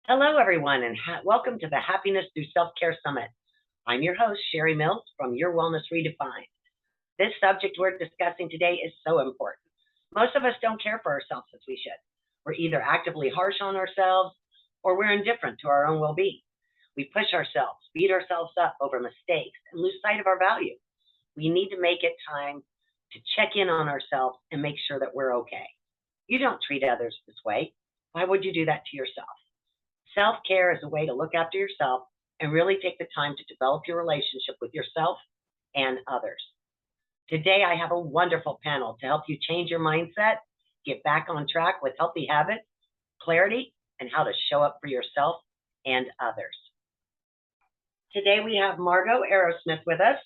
Hello, everyone, and welcome to the Happiness Through Self-Care Summit. I'm your host, Sherry Mills from Your Wellness Redefined. This subject we're discussing today is so important. Most of us don't care for ourselves as we should. We're either actively harsh on ourselves or we're indifferent to our own well-being. We push ourselves, beat ourselves up over mistakes, and lose sight of our value. We need to make it time to check in on ourselves and make sure that we're okay. You don't treat others this way. Why would you do that to yourself? Self-care is a way to look after yourself and really take the time to develop your relationship with yourself and others. Today, I have a wonderful panel to help you change your mindset, get back on track with healthy habits, clarity, and how to show up for yourself and others. Today, we have Margot Aerosmith with us.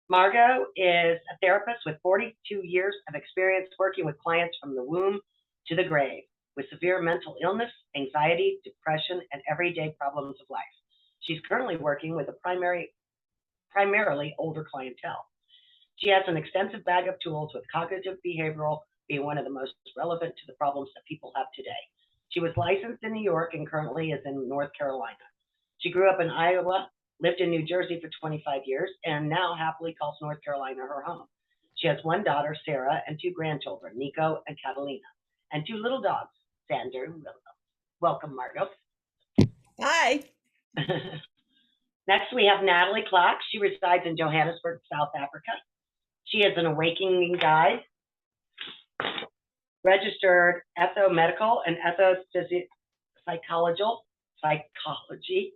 Margot is a therapist with 42 years of experience working with clients from the womb to the grave with severe mental illness, anxiety, depression, and everyday problems of life. She's currently working with a primarily older clientele. She has an extensive bag of tools, with cognitive behavioral being one of the most relevant to the problems that people have today. She was licensed in New York and currently is in North Carolina. She grew up in Iowa, lived in New Jersey for 25 years, and now happily calls North Carolina her home. She has one daughter, Sarah, and two grandchildren, Nico and Catalina, and two little dogs, Sander and Willow. Welcome, Margot. Hi. Next, we have Natalie Clark. She resides in Johannesburg, South Africa. She is an awakening guide, registered ethomedical and psychology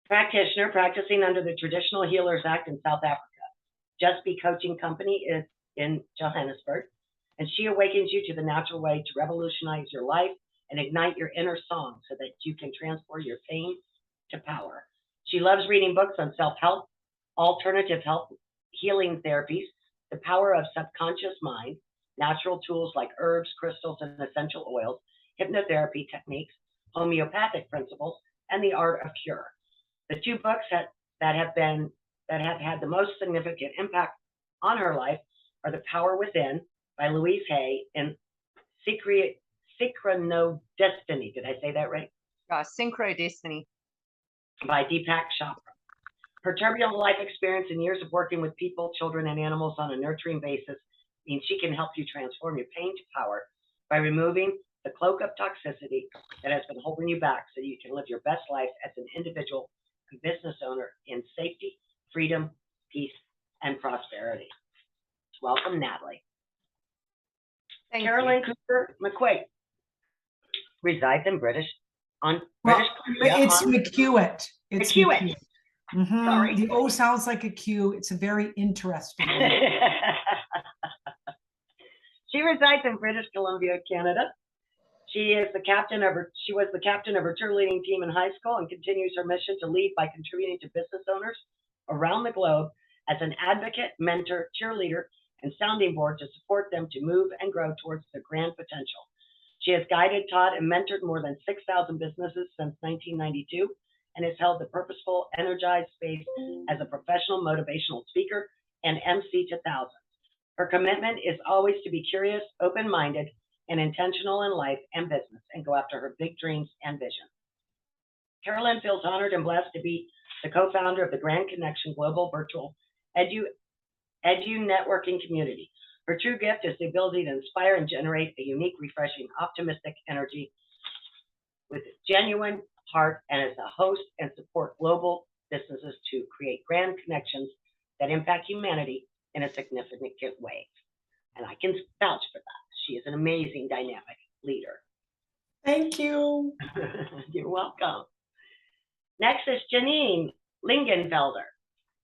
practitioner practicing under the Traditional Healers Act in South Africa. Just Be Coaching Company is in Johannesburg, and she awakens you to the natural way to revolutionize your life and ignite your inner song so that you can transform your pain to power. She loves reading books on self-help, alternative health, healing therapies, the power of subconscious mind, natural tools like herbs, crystals, and essential oils, hypnotherapy techniques, homeopathic principles, and the art of cure. The two books that have had the most significant impact on her life are The Power Within by Louise Hay and Synchronodestiny. Did I say that right? Synchrodestiny. By Deepak Chopra. Her turbulent life experience and years of working with people, children, and animals on a nurturing basis means she can help you transform your pain to power by removing the cloak of toxicity that has been holding you back so you can live your best life as an individual and business owner in safety, freedom, peace, and prosperity. Welcome, Natalie. Thank Carolyn you. Cooper McQuaid resides in British Columbia. It's McEwitt. It's McEwitt. Sorry. The O sounds like a Q. It's a very interesting one. She resides in British Columbia, Canada. She was the captain of her cheerleading team in high school and continues her mission to lead by contributing to business owners around the globe as an advocate, mentor, cheerleader, and sounding board to support them to move and grow towards their grand potential. She has guided, taught, and mentored more than 6,000 businesses since 1992 and has held the purposeful, energized space as a professional motivational speaker and MC to thousands. Her commitment is always to be curious, open-minded, and intentional in life and business and go after her big dreams and visions. Carolyn feels honored and blessed to be the co-founder of the Grand Connection Global Virtual Edu Networking Community. Her true gift is the ability to inspire and generate a unique, refreshing, optimistic energy with genuine heart, and as a host and support global businesses to create grand connections that impact humanity in a significant way. And I can vouch for that. She is an amazing, dynamic leader. Thank you. You're welcome. Next is Janine Lingenfelder.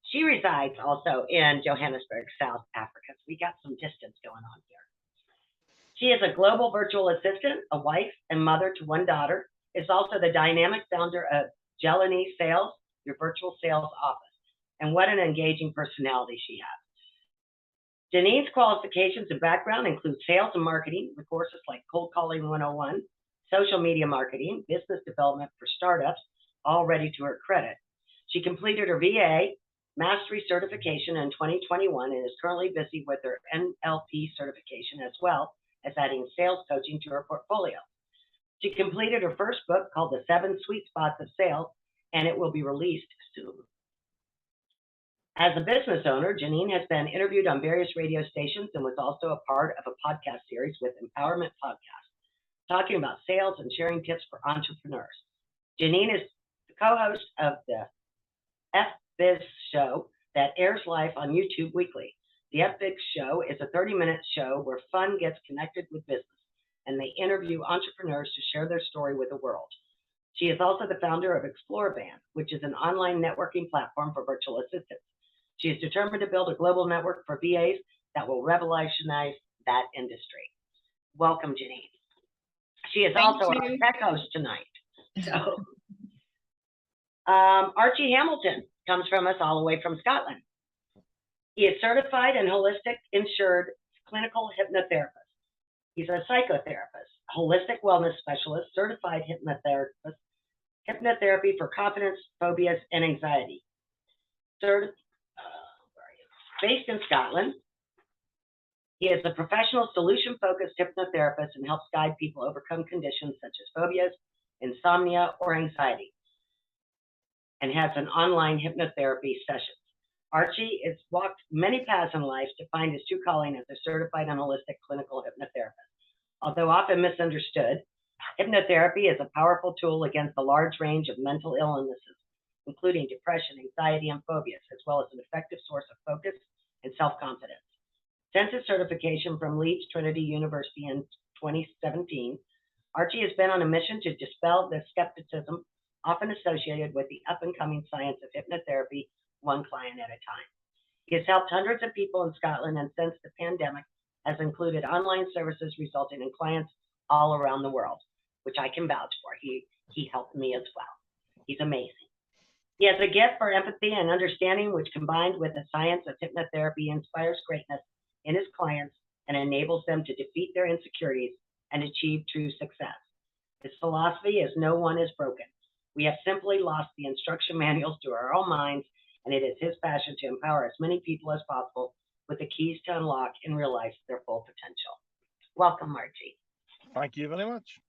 She resides also in Johannesburg, South Africa. So we got some distance going on here. She is a global virtual assistant, a wife, and mother to one daughter. Is also the dynamic founder of Jelani Sales, your virtual sales office. And what an engaging personality she has. Janine's qualifications and background include sales and marketing with courses like Cold Calling 101, social media marketing, business development for startups, all ready to her credit. She completed her VA Mastery certification in 2021 and is currently busy with her NLP certification as well as adding sales coaching to her portfolio. She completed her first book called The 7 Sweet Spots of Sales, and it will be released soon. As a business owner, Janine has been interviewed on various radio stations and was also a part of a podcast series with Empowerment Podcast, talking about sales and sharing tips for entrepreneurs. Janine is the co-host of the FBiz show that airs live on YouTube weekly. The FBiz show is a 30-minute show where fun gets connected with business, and they interview entrepreneurs to share their story with the world. She is also the founder of Explore Band, which is an online networking platform for virtual assistants. She is determined to build a global network for VAs that will revolutionize that industry. Welcome, Janine. She is also our tech host tonight. So, Archie Hamilton comes from us all the way from Scotland. He is certified and holistic insured clinical hypnotherapist. He's a psychotherapist, holistic wellness specialist, certified hypnotherapist, hypnotherapy for confidence, phobias, and anxiety. Based in Scotland, he is a professional solution-focused hypnotherapist and helps guide people overcome conditions such as phobias, insomnia, or anxiety, and has an online hypnotherapy sessions. Archie has walked many paths in life to find his true calling as a certified and holistic clinical hypnotherapist. Although often misunderstood, hypnotherapy is a powerful tool against a large range of mental illnesses, including depression, anxiety, and phobias, as well as an effective source of focus and self-confidence. Since his certification from Leeds Trinity University in 2017, Archie has been on a mission to dispel the skepticism often associated with the up-and-coming science of hypnotherapy, one client at a time. He has helped hundreds of people in Scotland, and since the pandemic has included online services resulting in clients all around the world, which I can vouch for. He helped me as well. He's amazing. He has a gift for empathy and understanding, which combined with the science of hypnotherapy inspires greatness in his clients and enables them to defeat their insecurities and achieve true success. His philosophy is no one is broken. We have simply lost the instruction manuals to our own minds, and it is his passion to empower as many people as possible with the keys to unlock and realize their full potential. Welcome, Archie. Thank you very much.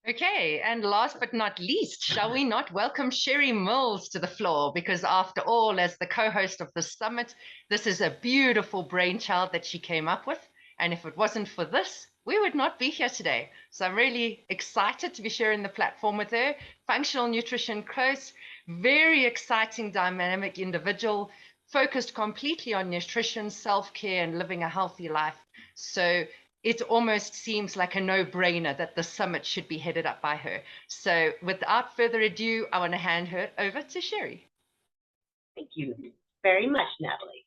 Okay, and last but not least, shall we not welcome Sherry Mills to the floor? Because after all, as the co-host of the summit, this is a beautiful brainchild that she came up with. And if it wasn't for this, we would not be here today. So I'm really excited to be sharing the platform with her. Functional nutrition coach, very exciting, dynamic individual, focused completely on nutrition, self-care, and living a healthy life. So it almost seems like a no-brainer that the summit should be headed up by her. So without further ado, I want to hand her over to Sherry. Thank you very much, Natalie.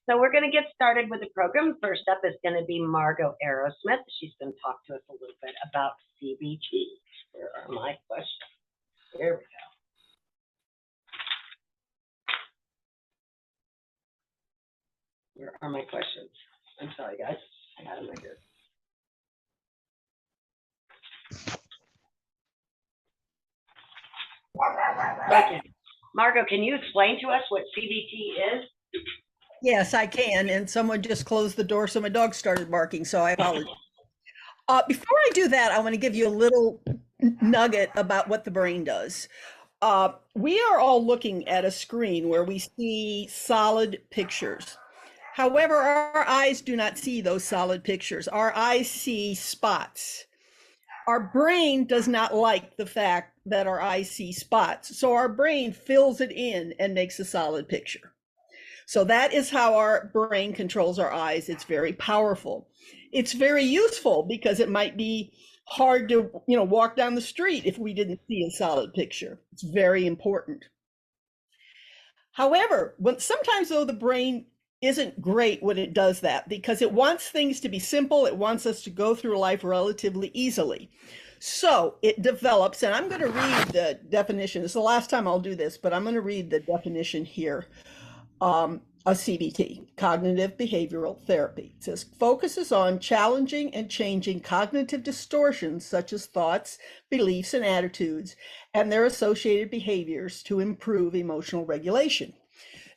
So we're going to get started with the program. First up is going to be Margot Aerosmith. She's going to talk to us a little bit about CBT. Where are my questions? There we go. Where are my questions? I'm sorry, guys. I had them right here. Okay. Margot, can you explain to us what CBT is? Yes, I can. And someone just closed the door, so my dog started barking, so I apologize. Before I do that, I want to give you a little nugget about what the brain does. We are all looking at a screen where we see solid pictures. However, our eyes do not see those solid pictures. Our eyes see spots. Our brain does not like the fact that our eyes see spots. So our brain fills it in and makes a solid picture. So that is how our brain controls our eyes. It's very powerful. It's very useful because it might be hard to, walk down the street if we didn't see a solid picture. It's very important. However, sometimes though the brain isn't great when it does that because it wants things to be simple. It wants us to go through life relatively easily. So it develops, and I'm going to read the definition. It's the last time I'll do this, but I'm going to read the definition here of CBT, cognitive behavioral therapy. It says, focuses on challenging and changing cognitive distortions such as thoughts, beliefs, and attitudes, and their associated behaviors to improve emotional regulation.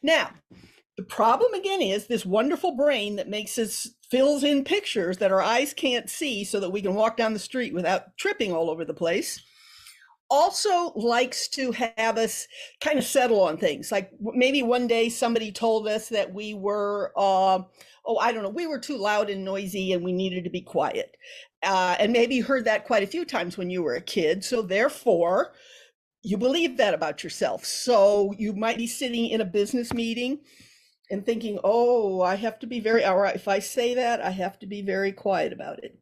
Now, The problem again is this wonderful brain that makes us fills in pictures that our eyes can't see so that we can walk down the street without tripping all over the place. Also likes to have us kind of settle on things. Like maybe one day somebody told us that we were, I don't know, we were too loud and noisy and we needed to be quiet. And maybe you heard that quite a few times when you were a kid. So therefore, you believe that about yourself. So you might be sitting in a business meeting and thinking, oh, I have to be all right, if I say that, I have to be very quiet about it.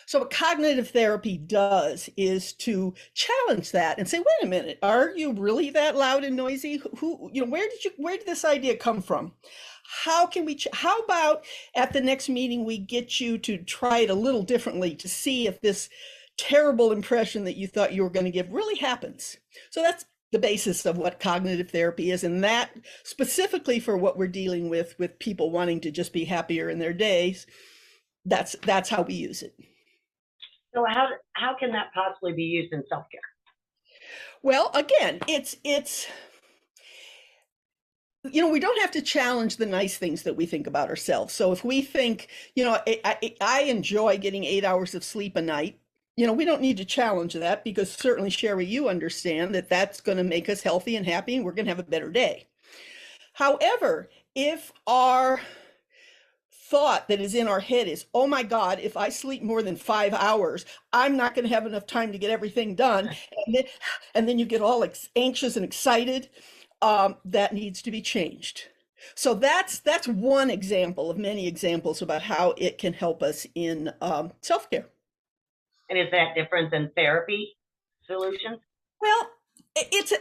So what cognitive therapy does is to challenge that and say, wait a minute, are you really that loud and noisy? Where did this idea come from? How about at the next meeting, we get you to try it a little differently to see if this terrible impression that you thought you were going to give really happens. So that's the basis of what cognitive therapy is. And that specifically for what we're dealing with people wanting to just be happier in their days, that's how we use it. So how can that possibly be used in self-care? Well, again, it's we don't have to challenge the nice things that we think about ourselves. So if we think, I enjoy getting 8 hours of sleep a night, we don't need to challenge that, because certainly, Sherry, you understand that that's going to make us healthy and happy and we're going to have a better day. However, if our thought that is in our head is, oh my God, if I sleep more than 5 hours, I'm not going to have enough time to get everything done. And then you get all anxious and excited. That needs to be changed. So that's one example of many examples about how it can help us in self-care. And is that different than therapy solutions? Well, it's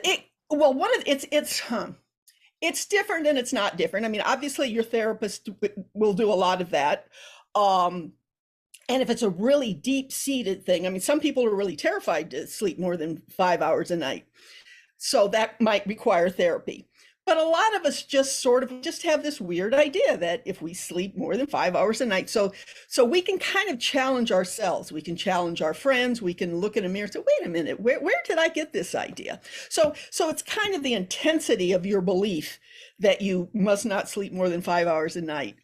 different and it's not different. I mean, obviously your therapist will do a lot of that. And if it's a really deep-seated thing, I mean, some people are really terrified to sleep more than 5 hours a night. So that might require therapy. But a lot of us just have this weird idea that if we sleep more than 5 hours a night, so we can kind of challenge ourselves. We can challenge our friends. We can look in a mirror and say, wait a minute, where did I get this idea? So it's kind of the intensity of your belief that you must not sleep more than 5 hours a night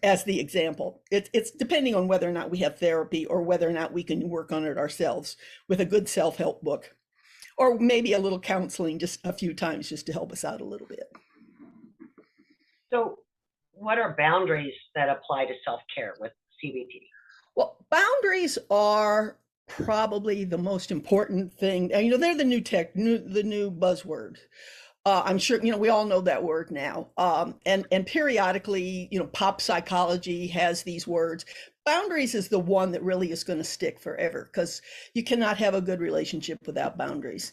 as the example. It's depending on whether or not we have therapy or whether or not we can work on it ourselves with a good self-help book. Or maybe a little counseling just a few times just to help us out a little bit. So what are boundaries that apply to self-care with CBT? Well, boundaries are probably the most important thing. They're the new buzzword. I'm sure, we all know that word now. And periodically, pop psychology has these words. Boundaries is the one that really is going to stick forever, because you cannot have a good relationship without boundaries.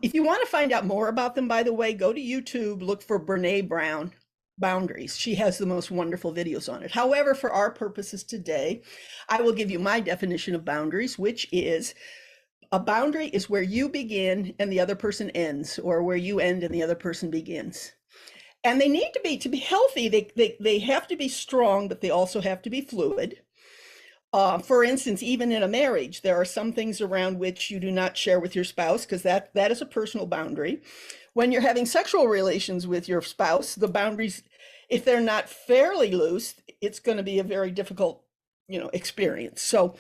If you want to find out more about them, by the way, go to YouTube, look for Brene Brown boundaries. She has the most wonderful videos on it. However, for our purposes today, I will give you my definition of boundaries, which is a boundary is where you begin and the other person ends, or where you end and the other person begins. And they need to be healthy. They have to be strong, but they also have to be fluid. For instance, even in a marriage, there are some things around which you do not share with your spouse, because that is a personal boundary. When you're having sexual relations with your spouse, the boundaries, if they're not fairly loose, it's going to be a very difficult, experience. So,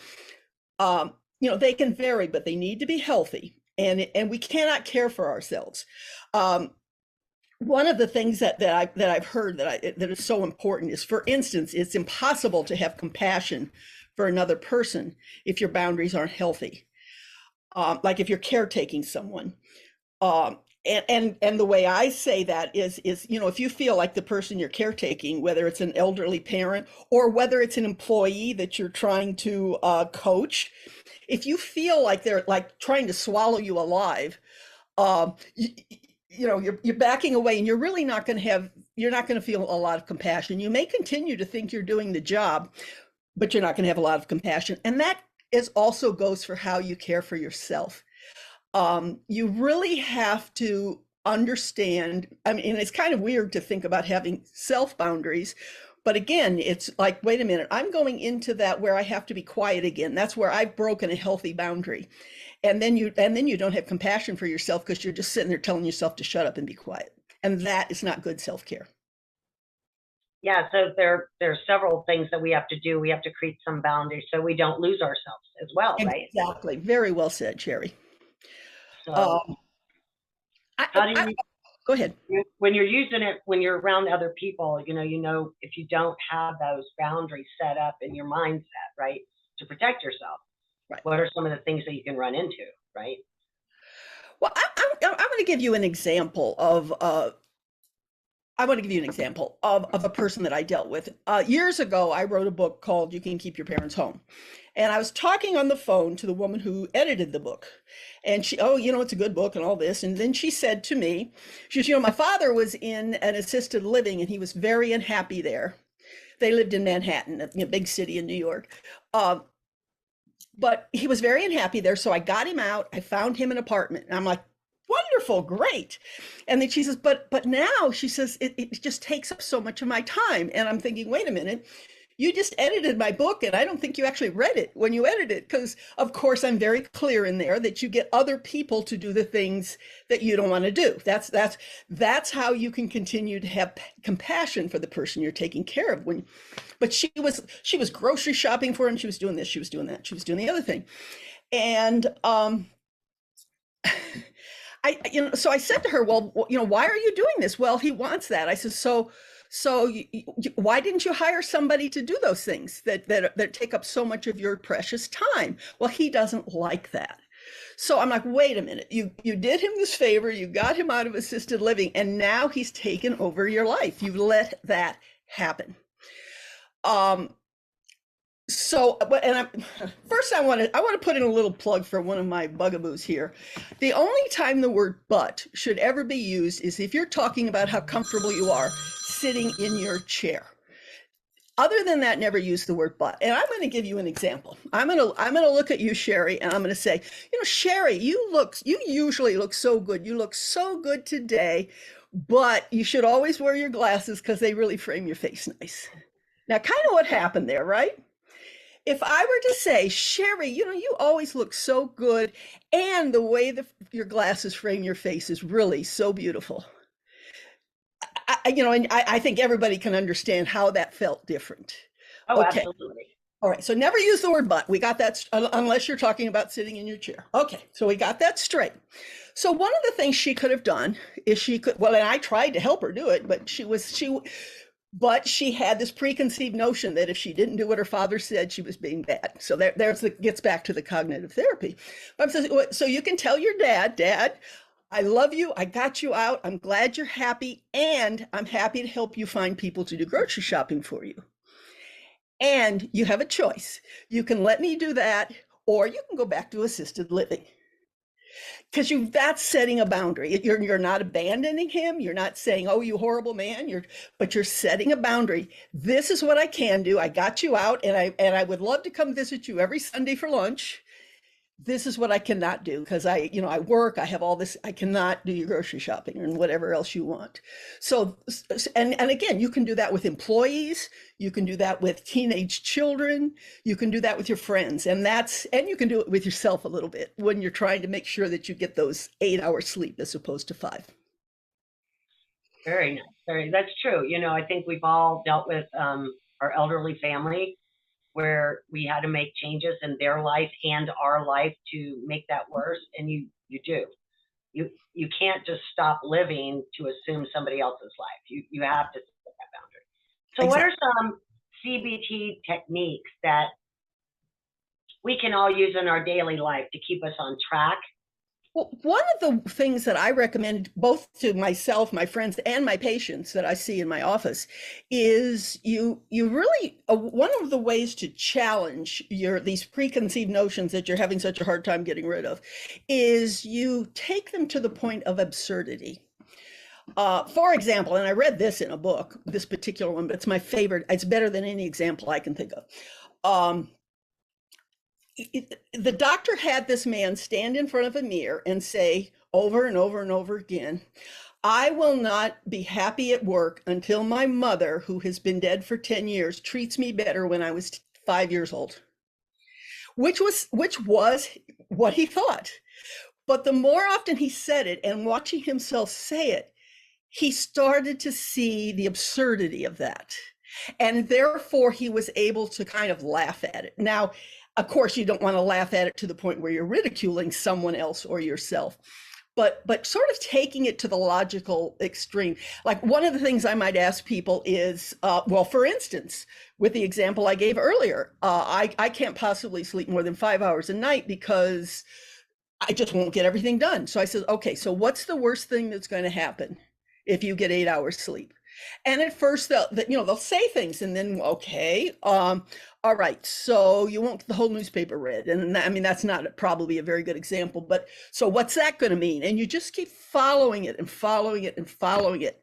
they can vary, but they need to be healthy, and we cannot care for ourselves. One of the things that I've heard that is so important is, for instance, it's impossible to have compassion for another person if your boundaries aren't healthy. Like if you're caretaking someone. And the way I say that is, if you feel like the person you're caretaking, whether it's an elderly parent or whether it's an employee that you're trying to coach, if you feel like they're like trying to swallow you alive, you're backing away, and you're really not going to feel a lot of compassion. You may continue to think you're doing the job, but you're not going to have a lot of compassion. And that also goes for how you care for yourself. You really have to understand. I mean, it's kind of weird to think about having self boundaries, but again, it's like, wait a minute, I'm going into that where I have to be quiet again. That's where I've broken a healthy boundary. And then you don't have compassion for yourself, because you're just sitting there telling yourself to shut up and be quiet. And that is not good self-care. Yeah, so there's several things that we have to do. We have to create some boundaries so we don't lose ourselves as well, right? Exactly. Very well said, Sherry. So Um, how do I you, go ahead. when you're using it, when you're around other people, if you don't have those boundaries set up in your mindset, right, to protect yourself, Right. what are some of the things that you can run into, right? Well, I'm going to give you an example of I want to give you an example of a person that I dealt with. Years ago, I wrote a book called You Can Keep Your Parents Home. And I was talking on the phone to the woman who edited the book. And she, oh, it's a good book and all this. And then she said to me, she says, my father was in an assisted living and he was very unhappy there. They lived in Manhattan, a big city in New York. But he was very unhappy there. So I got him out. I found him an apartment. And I'm like, wonderful, great. And then she says, but now she says, it just takes up so much of my time. And I'm thinking, wait a minute, you just edited my book and I don't think you actually read it when you edited it. Because of course I'm very clear in there that you get other people to do the things that you don't want to do. That's how you can continue to have compassion for the person you're taking care of. But she was grocery shopping for him. She was doing this, she was doing that, she was doing the other thing. And so I said to her, well, why are you doing this? Well, he wants that. I said, so why didn't you hire somebody to do those things that take up so much of your precious time? Well, he doesn't like that. So I'm like, wait a minute, you did him this favor, you got him out of assisted living, and now he's taken over your life. You let that happen. So, first I want to put in a little plug for one of my bugaboos here. The only time the word but should ever be used is if you're talking about how comfortable you are sitting in your chair. Other than that, never use the word but. And I'm going to give you an example. I'm going to look at you, Sherry, and I'm going to say, Sherry, you usually look so good. You look so good today, but you should always wear your glasses because they really frame your face nice. Now, kind of what happened there, right? If I were to say, Sherry, you always look so good, and the way your glasses frame your face is really so beautiful. And I think everybody can understand how that felt different. Oh, okay. Absolutely. All right. So never use the word but. We got that, unless you're talking about sitting in your chair. Okay. So we got that straight. So one of the things she could have done is and I tried to help her do it, but but she had this preconceived notion that if she didn't do what her father said, she was being bad. So gets back to the cognitive therapy. So you can tell your dad, I love you. I got you out. I'm glad you're happy. And I'm happy to help you find people to do grocery shopping for you. And you have a choice. You can let me do that, or you can go back to assisted living. Because that's setting a boundary. You're not abandoning him. You're not saying, oh, you horrible man. But you're setting a boundary. This is what I can do. I got you out, and I would love to come visit you every Sunday for lunch. This is what I cannot do because I work, I have all this, I cannot do your grocery shopping and whatever else you want. So, and again, you can do that with employees, you can do that with teenage children, you can do that with your friends, and you can do it with yourself a little bit when you're trying to make sure that you get those 8 hours sleep as opposed to 5. Very nice. That's true. I think we've all dealt with our elderly family where we had to make changes in their life and our life to make that worse. And you do. You can't just stop living to assume somebody else's life. You have to set that boundary. So What are some CBT techniques that we can all use in our daily life to keep us on track? Well, one of the things that I recommend both to myself, my friends, and my patients that I see in my office is you really, one of the ways to challenge these preconceived notions that you're having such a hard time getting rid of is you take them to the point of absurdity. For example, and I read this in a book, this particular one, but it's my favorite. It's better than any example I can think of. The doctor had this man stand in front of a mirror and say over and over and over again, I will not be happy at work until my mother, who has been dead for 10 years, treats me better when I was 5 years old, which was what he thought. But the more often he said it and watching himself say it, he started to see the absurdity of that. And therefore, he was able to kind of laugh at it. Now, of course, you don't want to laugh at it to the point where you're ridiculing someone else or yourself. But sort of taking it to the logical extreme. Like one of the things I might ask people is, well, for instance, with the example I gave earlier, I can't possibly sleep more than 5 hours a night because I just won't get everything done. So I said, okay, so what's the worst thing that's going to happen if you get 8 hours sleep? And at first they'll say things and then, okay, all right, so you won't get the whole newspaper read. And I mean, that's not probably a very good example, but so what's that going to mean? And you just keep following it and following it and following it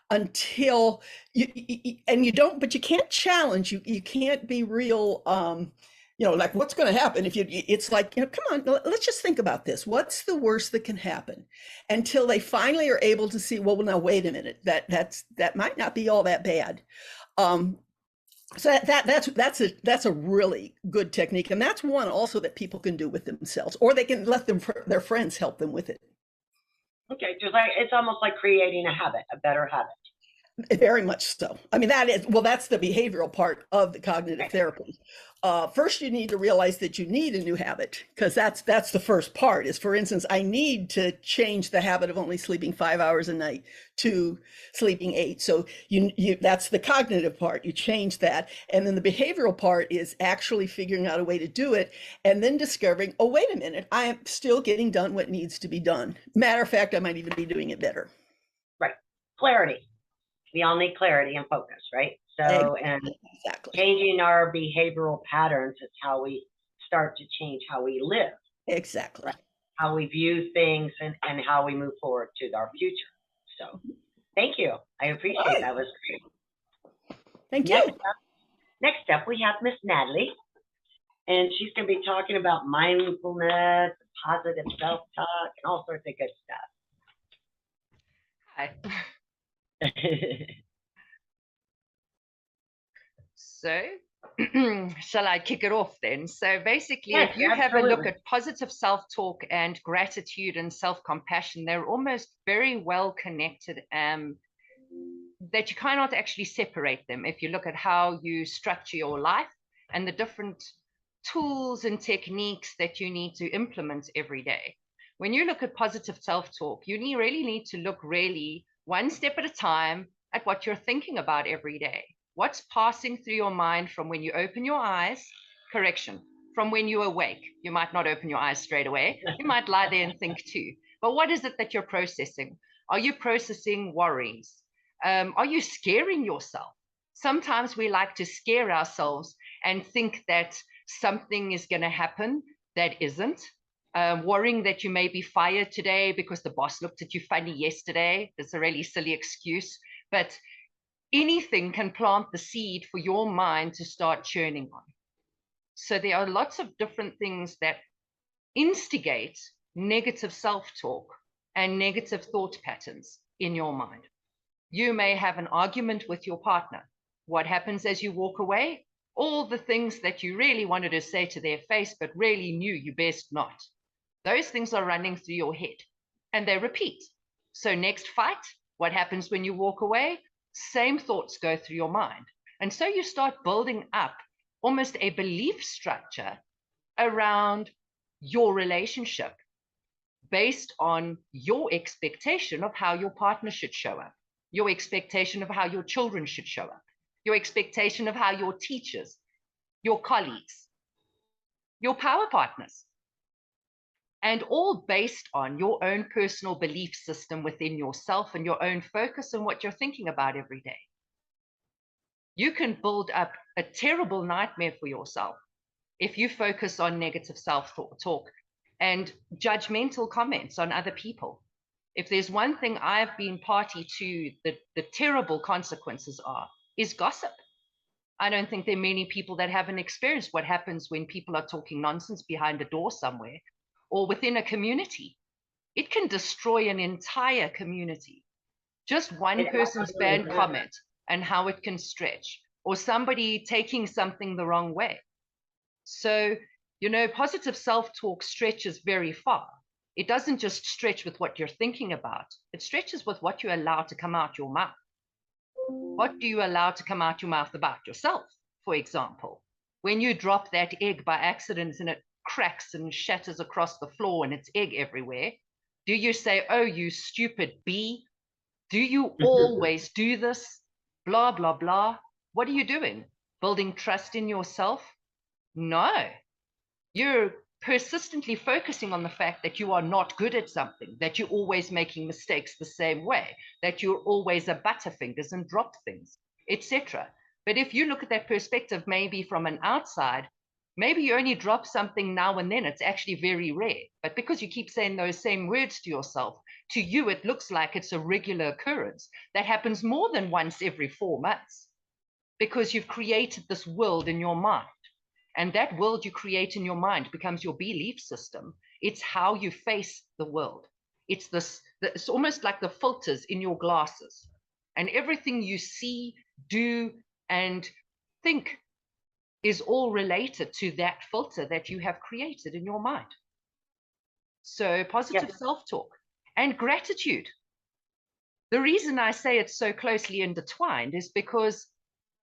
until and you don't, but you can't challenge, you can't be real, like what's going to happen if it's like, come on, let's just think about this. What's the worst that can happen? Until they finally are able to see, well, now wait a minute, that might not be all that bad. So that's a really good technique. And that's one also that people can do with themselves, or they can let their friends help them with it. Okay, just like it's almost like creating a habit, a better habit. Very much so. I mean, that's the behavioral part of the cognitive therapy. First, you need to realize that you need a new habit, because that's the first part is, for instance, I need to change the habit of only sleeping 5 hours a night to sleeping 8. So that's the cognitive part. You change that. And then the behavioral part is actually figuring out a way to do it and then discovering, oh, wait a minute, I am still getting done what needs to be done. Matter of fact, I might even be doing it better. Right. Clarity. We all need clarity and focus, right? So, and changing our behavioral patterns is how we start to change how we live. Exactly. Right? How we view things and how we move forward to our future. So, thank you. I appreciate it. That was great. Thank you. Next up, we have Miss Natalie, and she's going to be talking about mindfulness, positive self-talk, and all sorts of good stuff. Hi. So, shall I kick it off then? So basically, yes, if you absolutely. have a look at positive self-talk and gratitude and self-compassion, they're almost very well connected, that you cannot actually separate them if you look at how you structure your life and the different tools and techniques that you need to implement every day. When you look at positive self-talk, you really need to look really one step at a time at what you're thinking about every day. What's passing through your mind from when you open your eyes? Correction, from when you awake. You might not open your eyes straight away. You might lie there and think too. But what is it that you're processing? Are you processing worries? Are you scaring yourself? Sometimes we like to scare ourselves and think that something is going to happen that isn't. Worrying that you may be fired today because the boss looked at you funny yesterday. That's a really silly excuse. But anything can plant the seed for your mind to start churning on. So there are lots of different things that instigate negative self-talk and negative thought patterns in your mind. You may have an argument with your partner. What happens as you walk away? All the things that you really wanted to say to their face, but really knew you best not. Those things are running through your head and they repeat. So next fight, what happens when you walk away? Same thoughts go through your mind. And so you start building up almost a belief structure around your relationship based on your expectation of how your partner should show up, your expectation of how your children should show up, your expectation of how your teachers, your colleagues, your power partners, and all based on your own personal belief system within yourself and your own focus on what you're thinking about every day. You can build up a terrible nightmare for yourself if you focus on negative self-talk and judgmental comments on other people. If there's one thing I've been party to, the terrible consequences is gossip. I don't think there are many people that haven't experienced what happens when people are talking nonsense behind a door somewhere or within a community. It can destroy an entire community. Just one person's bad comment and how it can stretch, or somebody taking something the wrong way. So, positive self-talk stretches very far. It doesn't just stretch with what you're thinking about. It stretches with what you allow to come out your mouth. What do you allow to come out your mouth about yourself, for example? When you drop that egg by accident and it cracks and shatters across the floor and it's egg everywhere, do you say, oh, you stupid bee? Do you always do this? Blah, blah, blah. What are you doing? Building trust in yourself? No. You're persistently focusing on the fact that you are not good at something, that you're always making mistakes the same way, that you're always a butterfingers and drop things, etc. But if you look at that perspective, maybe from an outside, maybe you only drop something now and then. It's actually very rare. But because you keep saying those same words to yourself, to you, it looks like it's a regular occurrence that happens more than once every 4 months because you've created this world in your mind. And that world you create in your mind becomes your belief system. It's how you face the world. It's almost like the filters in your glasses. And everything you see, do, and think is all related to that filter that you have created in your mind. So positive self-talk and gratitude. The reason I say it's so closely intertwined is because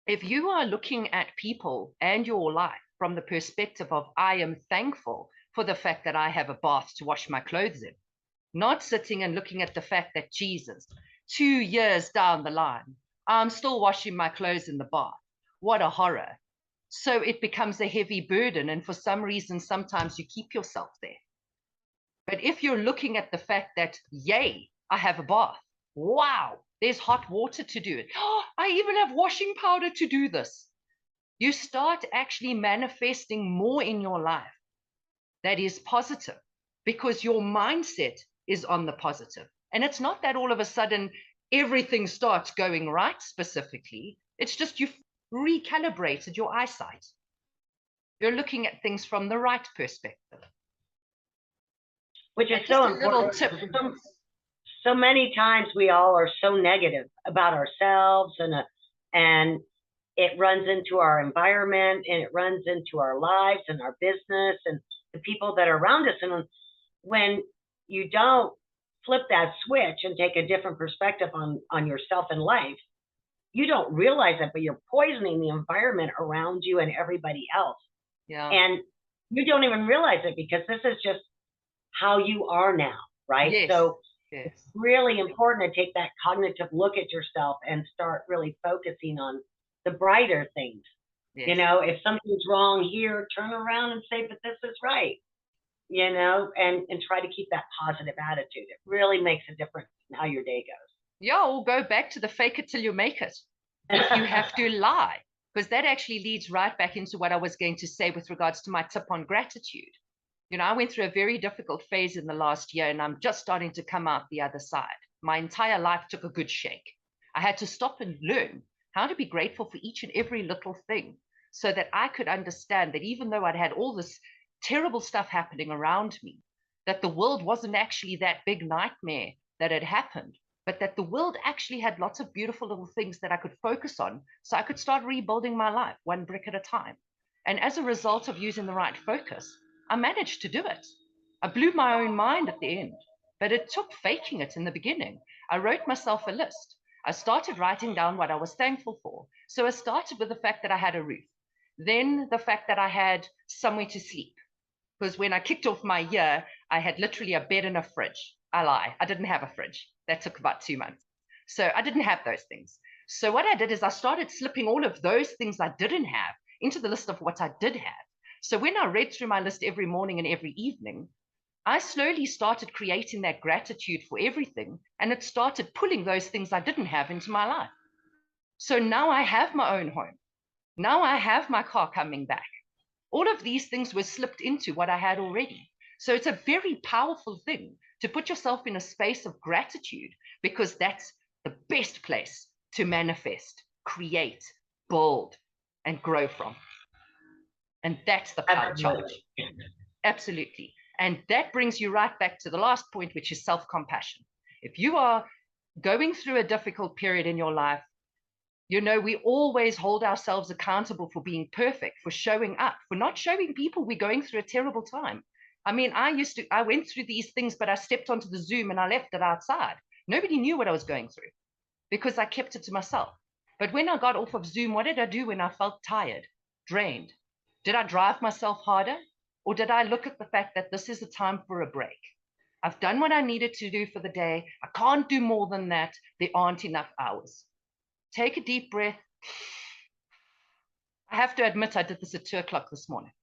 if you are looking at people and your life from the perspective of, I am thankful for the fact that I have a bath to wash my clothes in, not sitting and looking at the fact that Jesus, 2 years down the line, I'm still washing my clothes in the bath. What a horror. So it becomes a heavy burden. And for some reason, sometimes you keep yourself there. But if you're looking at the fact that, yay, I have a bath. Wow, there's hot water to do it. Oh, I even have washing powder to do this. You start actually manifesting more in your life that is positive because your mindset is on the positive. And it's not that all of a sudden everything starts going right specifically. It's just you've recalibrated your eyesight. You're looking at things from the right perspective. Which is Just so a little important. tip. So many times we all are so negative about ourselves, and it runs into our environment, and it runs into our lives and our business and the people that are around us. And when you don't flip that switch and take a different perspective on yourself and life, you don't realize it, but you're poisoning the environment around you and everybody else. Yeah. And you don't even realize it because this is just how you are now, right? Yes. So Yes. it's really important to take that cognitive look at yourself and start really focusing on the brighter things. Yes. You know, if something's wrong here, turn around and say, but this is right. You know, and try to keep that positive attitude. It really makes a difference in how your day goes. Yeah, or go back to the fake it till you make it. If you have to lie, because that actually leads right back into what I was going to say with regards to my tip on gratitude. You know, I went through a very difficult phase in the last year, and I'm just starting to come out the other side. My entire life took a good shake. I had to stop and learn how to be grateful for each and every little thing so that I could understand that even though I'd had all this terrible stuff happening around me, that the world wasn't actually that big nightmare that had happened, but that the world actually had lots of beautiful little things that I could focus on so I could start rebuilding my life one brick at a time. And as a result of using the right focus, I managed to do it. I blew my own mind at the end, but it took faking it in the beginning. I wrote myself a list. I started writing down what I was thankful for. So I started with the fact that I had a roof, then the fact that I had somewhere to sleep. Because when I kicked off my year, I had literally a bed and a fridge. I lie, I didn't have a fridge. That took about 2 months. So I didn't have those things. So what I did is I started slipping all of those things I didn't have into the list of what I did have. So when I read through my list every morning and every evening, I slowly started creating that gratitude for everything, and it started pulling those things I didn't have into my life. So now I have my own home. Now I have my car coming back. All of these things were slipped into what I had already. So it's a very powerful thing to put yourself in a space of gratitude, because that's the best place to manifest, create, build, and grow from. And that's the power charge. Absolutely. And that brings you right back to the last point, which is self-compassion. If you are going through a difficult period in your life, you know, we always hold ourselves accountable for being perfect, for showing up, for not showing people we're going through a terrible time. I mean, I went through these things, but I stepped onto the Zoom and I left it outside. Nobody knew what I was going through because I kept it to myself. But when I got off of Zoom, what did I do when I felt tired, drained? Did I drive myself harder? Or did I look at the fact that this is a time for a break? I've done what I needed to do for the day. I can't do more than that. There aren't enough hours. Take a deep breath. I have to admit, I did this at 2 o'clock this morning.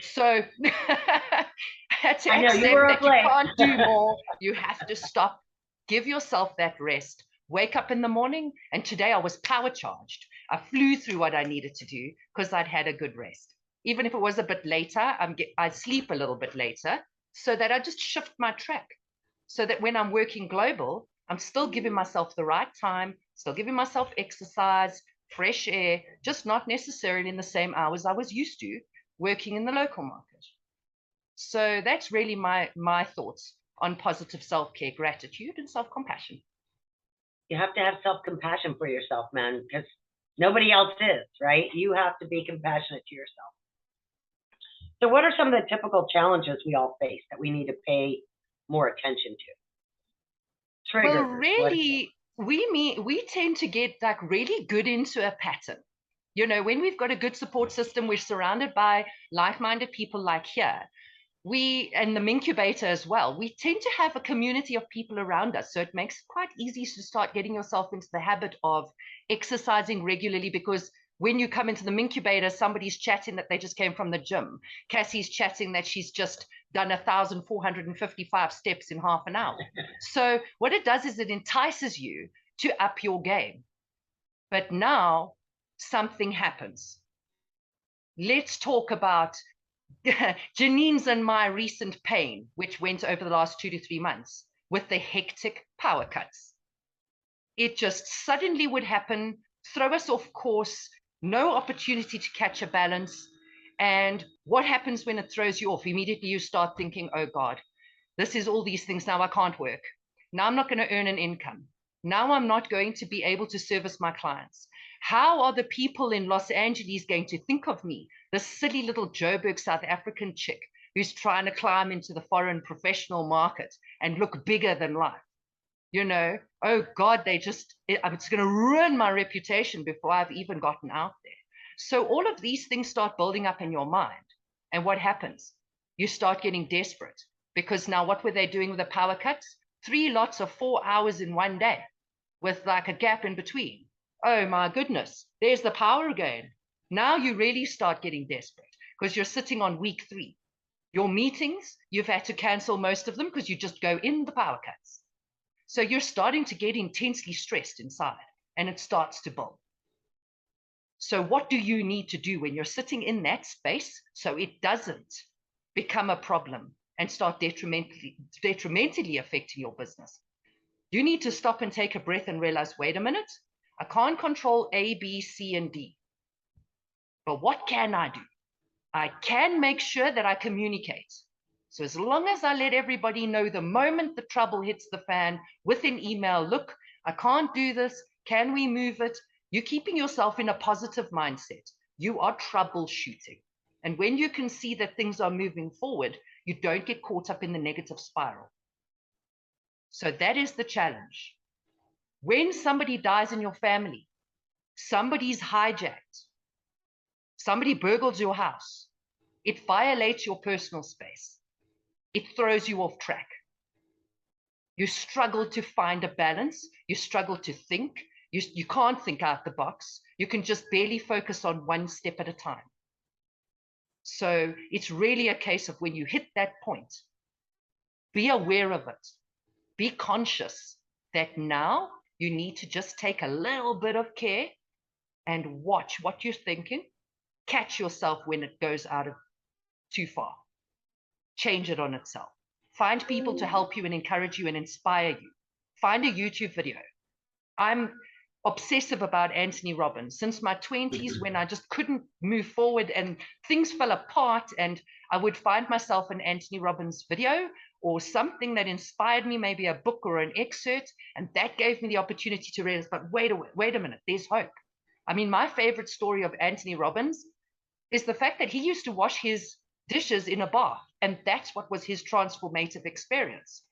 So I had to I know, accept you were that up you late. can't do more. You have to stop. Give yourself that rest. Wake up in the morning. And today I was power charged. I flew through what I needed to do because I'd had a good rest. Even if it was a bit later, I sleep a little bit later so that I just shift my track. So that when I'm working global, I'm still giving myself the right time, still giving myself exercise, fresh air, just not necessarily in the same hours I was used to working in the local market. So that's really my thoughts on positive self-care, gratitude, and self-compassion. You have to have self-compassion for yourself, man, because nobody else is, right? You have to be compassionate to yourself. So what are some of the typical challenges we all face that we need to pay more attention to? Triggers. Well, really, we tend to get like really good into a pattern. You know, when we've got a good support system, we're surrounded by like-minded people like here. And the incubator as well, we tend to have a community of people around us. So it makes it quite easy to start getting yourself into the habit of exercising regularly, because when you come into the incubator, somebody's chatting that they just came from the gym. Cassie's chatting that she's just done 1,455 steps in half an hour. So what it does is it entices you to up your game. But now something happens. Let's talk about Janine's and my recent pain, which went over the last 2 to 3 months with the hectic power cuts. It just suddenly would happen, throw us off course, no opportunity to catch a balance. And what happens when it throws you off? Immediately you start thinking, oh God, this is all these things. Now I can't work. Now I'm not going to earn an income. Now I'm not going to be able to service my clients. How are the people in Los Angeles going to think of me, this silly little Joburg South African chick who's trying to climb into the foreign professional market and look bigger than life? You know, oh God, it's going to ruin my reputation before I've even gotten out there. So all of these things start building up in your mind. And what happens? You start getting desperate, because now what were they doing with the power cuts? 3 lots of 4 hours in one day with like a gap in between. Oh my goodness, there's the power again. Now you really start getting desperate because you're sitting on week 3. Your meetings, you've had to cancel most of them because you just go in the power cuts. So you're starting to get intensely stressed inside, and it starts to build. So what do you need to do when you're sitting in that space so it doesn't become a problem and start detrimentally affecting your business? You need to stop and take a breath and realize, wait a minute, I can't control A, B, C, and D. But what can I do? I can make sure that I communicate. So as long as I let everybody know the moment the trouble hits the fan with an email, look, I can't do this. Can we move it? You're keeping yourself in a positive mindset. You are troubleshooting. And when you can see that things are moving forward, you don't get caught up in the negative spiral. So that is the challenge. When somebody dies in your family, somebody's hijacked, somebody burgles your house, it violates your personal space. It throws you off track. You struggle to find a balance. You struggle to think. You can't think out the box. You can just barely focus on one step at a time. So it's really a case of when you hit that point, be aware of it. Be conscious that now you need to just take a little bit of care and watch what you're thinking. Catch yourself when it goes out of too far. Change it on itself. Find people to help you and encourage you and inspire you. Find a YouTube video. I'm obsessive about Anthony Robbins since my 20s, when I just couldn't move forward and things fell apart, and I would find myself an Anthony Robbins video or something that inspired me, maybe a book or an excerpt, and that gave me the opportunity to realize, but wait a minute, there's hope. I mean, my favorite story of Anthony Robbins is the fact that he used to wash his dishes in a bath, and that's what was his transformative experience.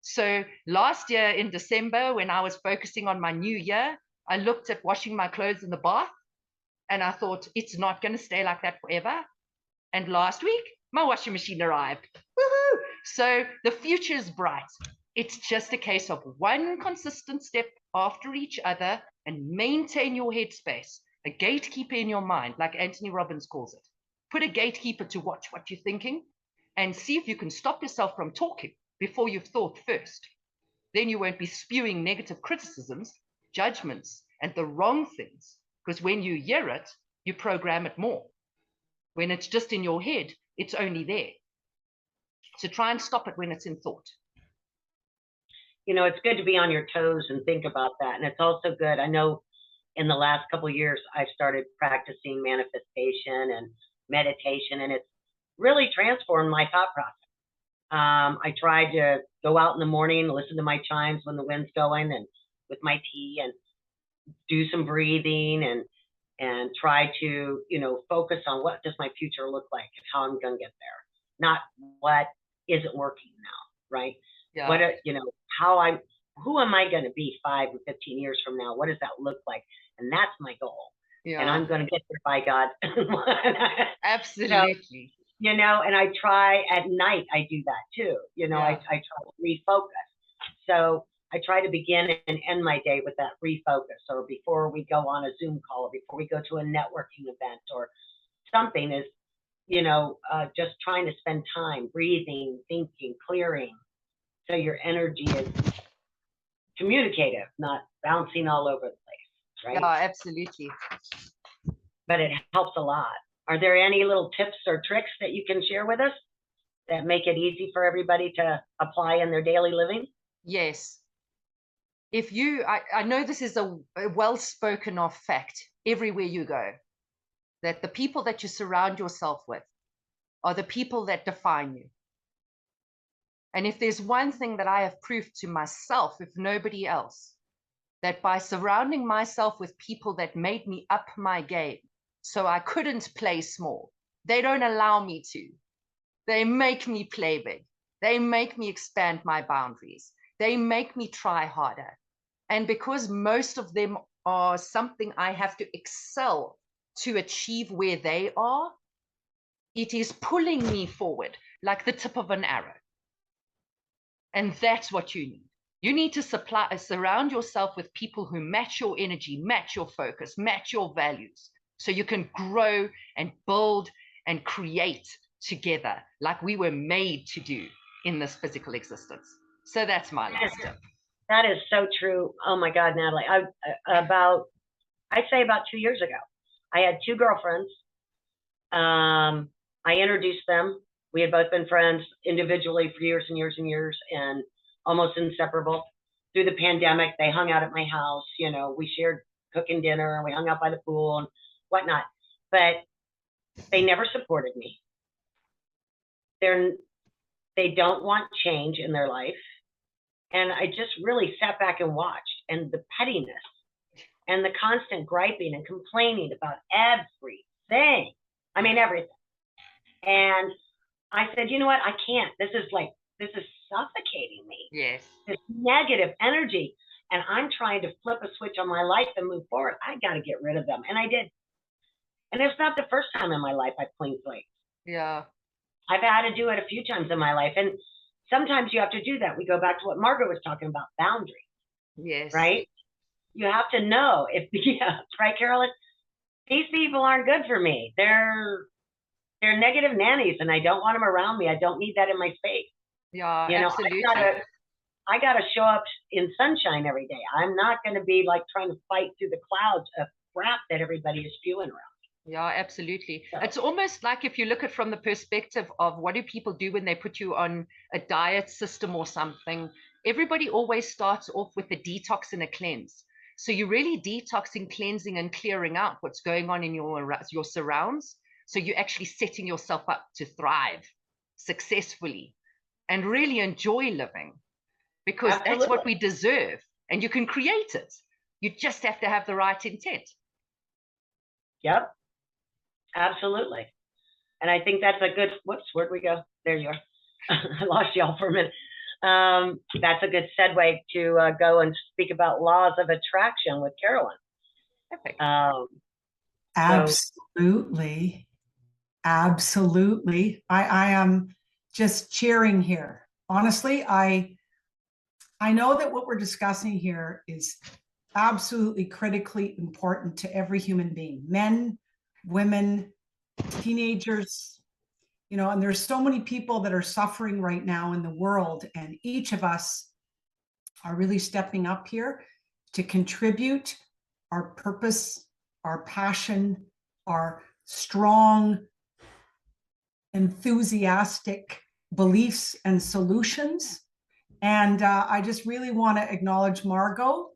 So last year in December, when I was focusing on my new year, I looked at washing my clothes in the bath and I thought, it's not going to stay like that forever. And last week, my washing machine arrived. Woohoo! So the future is bright. It's just a case of one consistent step after each other and maintain your headspace, a gatekeeper in your mind, like Anthony Robbins calls it. Put a gatekeeper to watch what you're thinking and see if you can stop yourself from talking before you've thought first. Then you won't be spewing negative criticisms, judgments, and the wrong things, because when you hear it, you program it more. When it's just in your head, it's only there. So try and stop it when it's in thought. You know, it's good to be on your toes and think about that. And it's also good. I know in the last couple of years, I've started practicing manifestation and meditation, and it's really transformed my thought process. I try to go out in the morning, listen to my chimes when the wind's going, and with my tea, and do some breathing, and try to, you know, focus on what does my future look like and how I'm going to get there, not what isn't working now, right? Yeah. What, you know, who am I going to be 5 or 15 years from now? What does that look like? And that's my goal. Yeah. And I'm going to get there by God. Absolutely. So, you know, and I try at night, I do that too. You know, Yeah. I try to refocus. So I try to begin and end my day with that refocus, or before we go on a Zoom call, or before we go to a networking event or something, is, you know, just trying to spend time breathing, thinking, clearing, so your energy is communicative, not bouncing all over the place, right? Yeah, absolutely. But it helps a lot. Are there any little tips or tricks that you can share with us that make it easy for everybody to apply in their daily living? Yes. If you, I know this is a well-spoken of fact everywhere you go, that the people that you surround yourself with are the people that define you. And if there's one thing that I have proved to myself, if nobody else, that by surrounding myself with people that made me up my game, so I couldn't play small, they don't allow me to. They make me play big. They make me expand my boundaries. They make me try harder. And because most of them are something I have to excel to achieve where they are, it is pulling me forward like the tip of an arrow. And that's what you need. You need to surround yourself with people who match your energy, match your focus, match your values, so you can grow and build and create together like we were made to do in this physical existence. So that's my last tip. That is so true. Oh my God, Natalie. I'd say about 2 years ago, I had 2 girlfriends. I introduced them. We had both been friends individually for years and years and years, and almost inseparable. Through the pandemic, they hung out at my house. You know, we shared cooking dinner, and we hung out by the pool and whatnot. But they never supported me. They don't want change in their life. And I just really sat back and watched, and the pettiness and the constant griping and complaining about everything. I mean, everything. And I said, you know what? I can't. This is suffocating me. Yes. This negative energy. And I'm trying to flip a switch on my life and move forward. I got to get rid of them. And I did. And it's not the first time in my life I've cleaned slates. Yeah. I've had to do it a few times in my life. And sometimes you have to do that. We go back to what Margaret was talking about, boundaries. Yes. Right? You have to know if, yeah, right, Carolyn? These people aren't good for me. They're negative nannies, and I don't want them around me. I don't need that in my space. Yeah, You know, absolutely. I gotta show up in sunshine every day. I'm not going to be like trying to fight through the clouds of crap that everybody is spewing around. Yeah, absolutely. So. It's almost like if you look at it from the perspective of what do people do when they put you on a diet system or something, everybody always starts off with a detox and a cleanse. So you're really detoxing, cleansing, and clearing out what's going on in your surrounds. So you're actually setting yourself up to thrive successfully and really enjoy living, because Absolutely. that's what we deserve, and you can create it. You just have to have the right intent. Yep, absolutely. And I think that's a good, whoops, where'd we go? There you are. I lost y'all for a minute. That's a good segue to go and speak about laws of attraction with Carolyn. Perfect. Absolutely. Absolutely. I am just cheering here. Honestly, I know that what we're discussing here is absolutely critically important to every human being, men, women, teenagers, and there's so many people that are suffering right now in the world, and each of us are really stepping up here to contribute our purpose, our passion, our strong, enthusiastic beliefs and solutions. And I just really want to acknowledge Margot.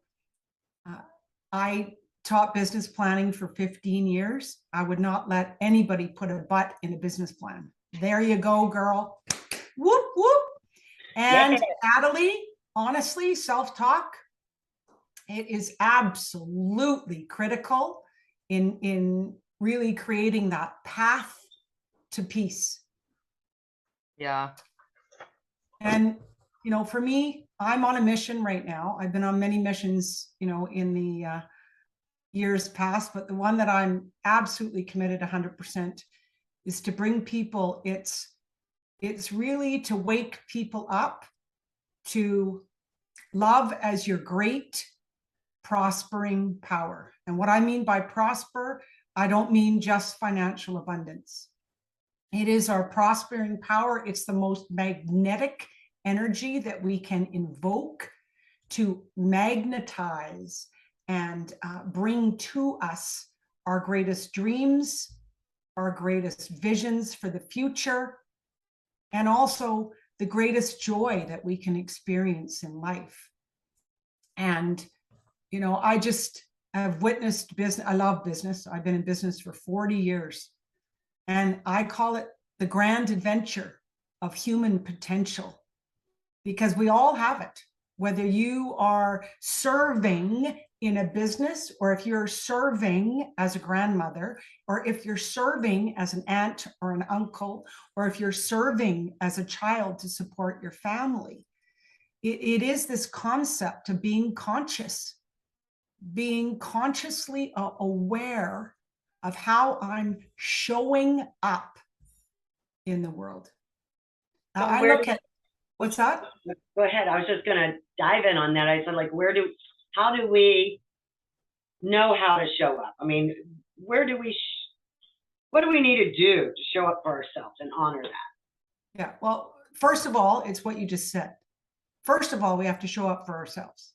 I taught business planning for 15 years. I would not let anybody put a butt in a business plan. There you go, girl. Whoop, whoop. And Natalie, honestly, self-talk, it is absolutely critical in really creating that path to peace. Yeah. And, for me, I'm on a mission right now. I've been on many missions, in the years past, but the one that I'm absolutely committed 100% is to bring people, it's really to wake people up to love as your great prospering power. And what I mean by prosper, I don't mean just financial abundance. It is our prospering power. It's the most magnetic energy that we can invoke to magnetize and bring to us our greatest dreams, our greatest visions for the future, and also the greatest joy that we can experience in life. And, I just have witnessed business. I love business. I've been in business for 40 years. And I call it the grand adventure of human potential, because we all have it. Whether you are serving in a business, or if you're serving as a grandmother, or if you're serving as an aunt or an uncle, or if you're serving as a child to support your family, it is this concept of being conscious, being consciously aware of how I'm showing up in the world. So I look at, what's that? Go ahead. I was just going to dive in on that. I said, how do we know how to show up? I mean, what do we need to do to show up for ourselves and honor that? Yeah, well, first of all, it's what you just said. First of all, we have to show up for ourselves.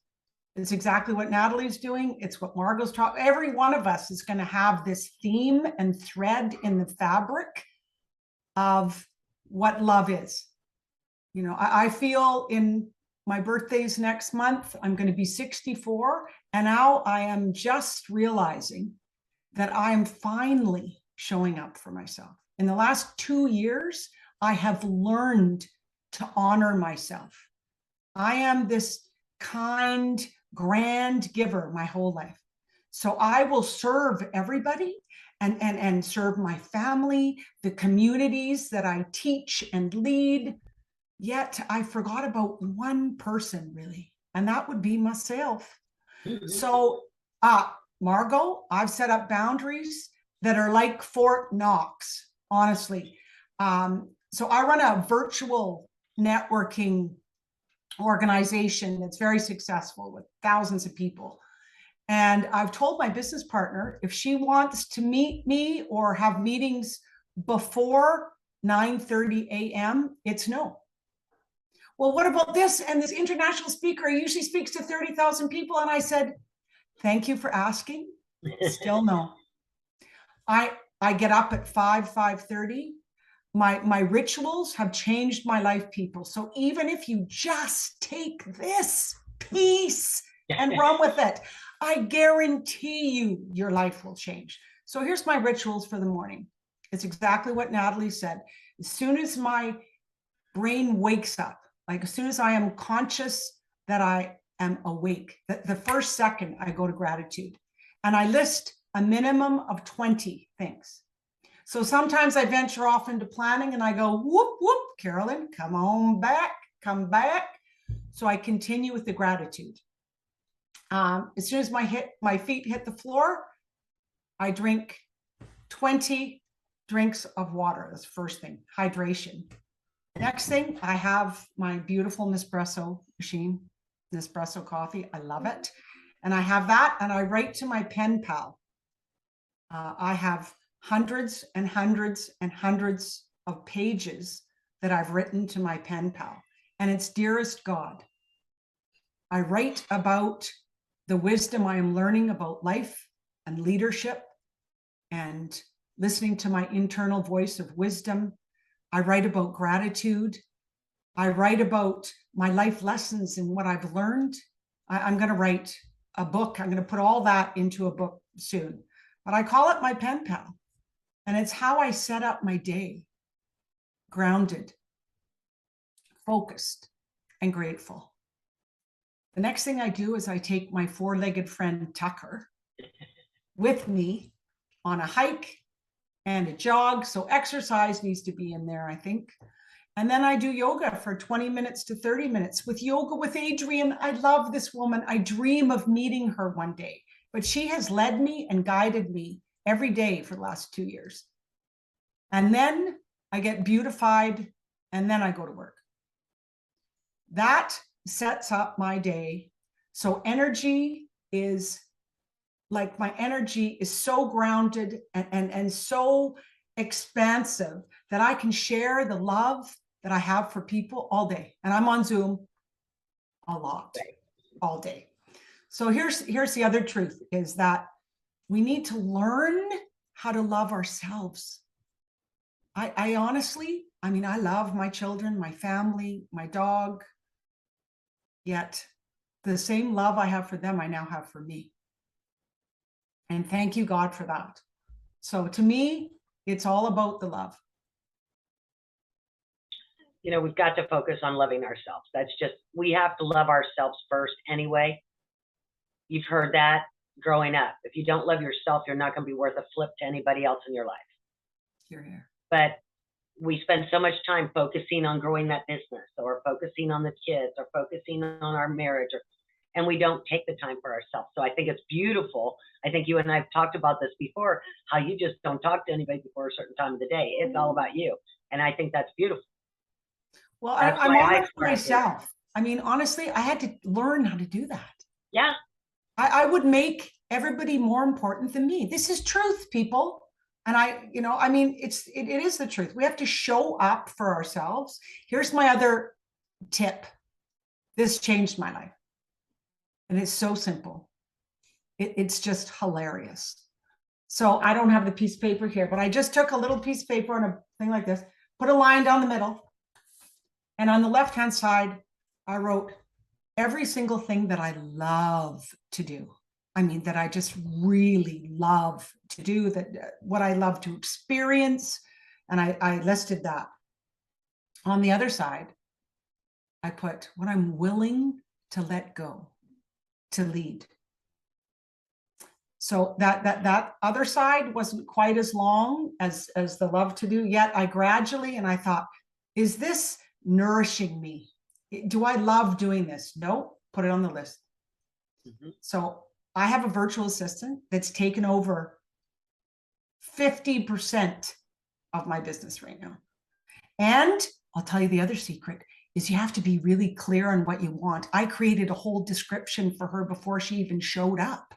It's exactly what Natalie's doing. It's what Margot's talking. Every one of us is going to have this theme and thread in the fabric of what love is. I feel in my birthday's next month, I'm going to be 64. And now I am just realizing that I am finally showing up for myself. In the last 2 years, I have learned to honor myself. I am this kind, grand giver my whole life. So I will serve everybody and serve my family, the communities that I teach and lead. Yet I forgot about one person, really, and that would be myself. Mm-hmm. So, Margot, I've set up boundaries that are like Fort Knox, honestly. So I run a virtual networking organization that's very successful with thousands of people. And I've told my business partner, if she wants to meet me or have meetings before 9:30 a.m., it's no. Well, what about this? And this international speaker usually speaks to 30,000 people. And I said, thank you for asking. Still no. I get up at 5:30. My rituals have changed my life, people. So even if you just take this piece and run with it, I guarantee you your life will change. So here's my rituals for the morning. It's exactly what Natalie said. As soon as my brain wakes up, like as soon as I am conscious that I am awake, the first second I go to gratitude, and I list a minimum of 20 things. So sometimes I venture off into planning and I go, whoop, whoop, Carolyn, come back. So I continue with the gratitude. As soon as my feet hit the floor, I drink 20 drinks of water. That's the first thing, hydration. Next thing, I have my beautiful Nespresso machine, Nespresso coffee. I love it. And I have that, and I write to my pen pal. I have hundreds and hundreds and hundreds of pages that I've written to my pen pal. And it's Dearest God. I write about the wisdom I am learning about life and leadership and listening to my internal voice of wisdom. I write about gratitude. I write about my life lessons and what I've learned. I'm going to write a book. I'm going to put all that into a book soon. But I call it my pen pal. And it's how I set up my day, grounded, focused, and grateful. The next thing I do is I take my four-legged friend Tucker with me on a hike and a jog. So exercise needs to be in there, I think. And then I do yoga for 20 minutes to 30 minutes with Yoga with Adrienne. I love this woman. I dream of meeting her one day, but she has led me and guided me every day for the last 2 years. And then I get beautified, and then I go to work. That sets up my day. So energy is like, my energy is so grounded and so expansive that I can share the love that I have for people all day. And I'm on Zoom a lot, all day. So here's the other truth, is that we need to learn how to love ourselves. I honestly, I mean, I love my children, my family, my dog, yet the same love I have for them, I now have for me. And thank you, God, for that. So to me, it's all about the love. You know, we've got to focus on loving ourselves. That's just, we have to love ourselves first anyway. You've heard that growing up. If you don't love yourself, you're not going to be worth a flip to anybody else in your life. Here. But we spend so much time focusing on growing that business, or focusing on the kids, or focusing on our marriage, and we don't take the time for ourselves. So I think it's beautiful. I think you and I have talked about this before, how you just don't talk to anybody before a certain time of the day. It's all about you. And I think that's beautiful. Well, I'm honest with myself. I mean, honestly, I had to learn how to do that. Yeah. I would make everybody more important than me. This is truth, people. And I mean, it is the truth. We have to show up for ourselves. Here's my other tip. This changed my life. And it's so simple. It's just hilarious. So I don't have the piece of paper here, but I just took a little piece of paper on a thing like this, put a line down the middle. And on the left-hand side, I wrote every single thing that I love to do. I mean, that I just really love to do, that what I love to experience. And I listed that. On the other side, I put what I'm willing to let go, to lead. So that other side wasn't quite as long as the love to do, yet I gradually, and I thought, is this nourishing me? Do I love doing this? No, put it on the list. Mm-hmm. So I have a virtual assistant that's taken over 50% of my business right now. And I'll tell you the other secret is you have to be really clear on what you want. I created a whole description for her before she even showed up.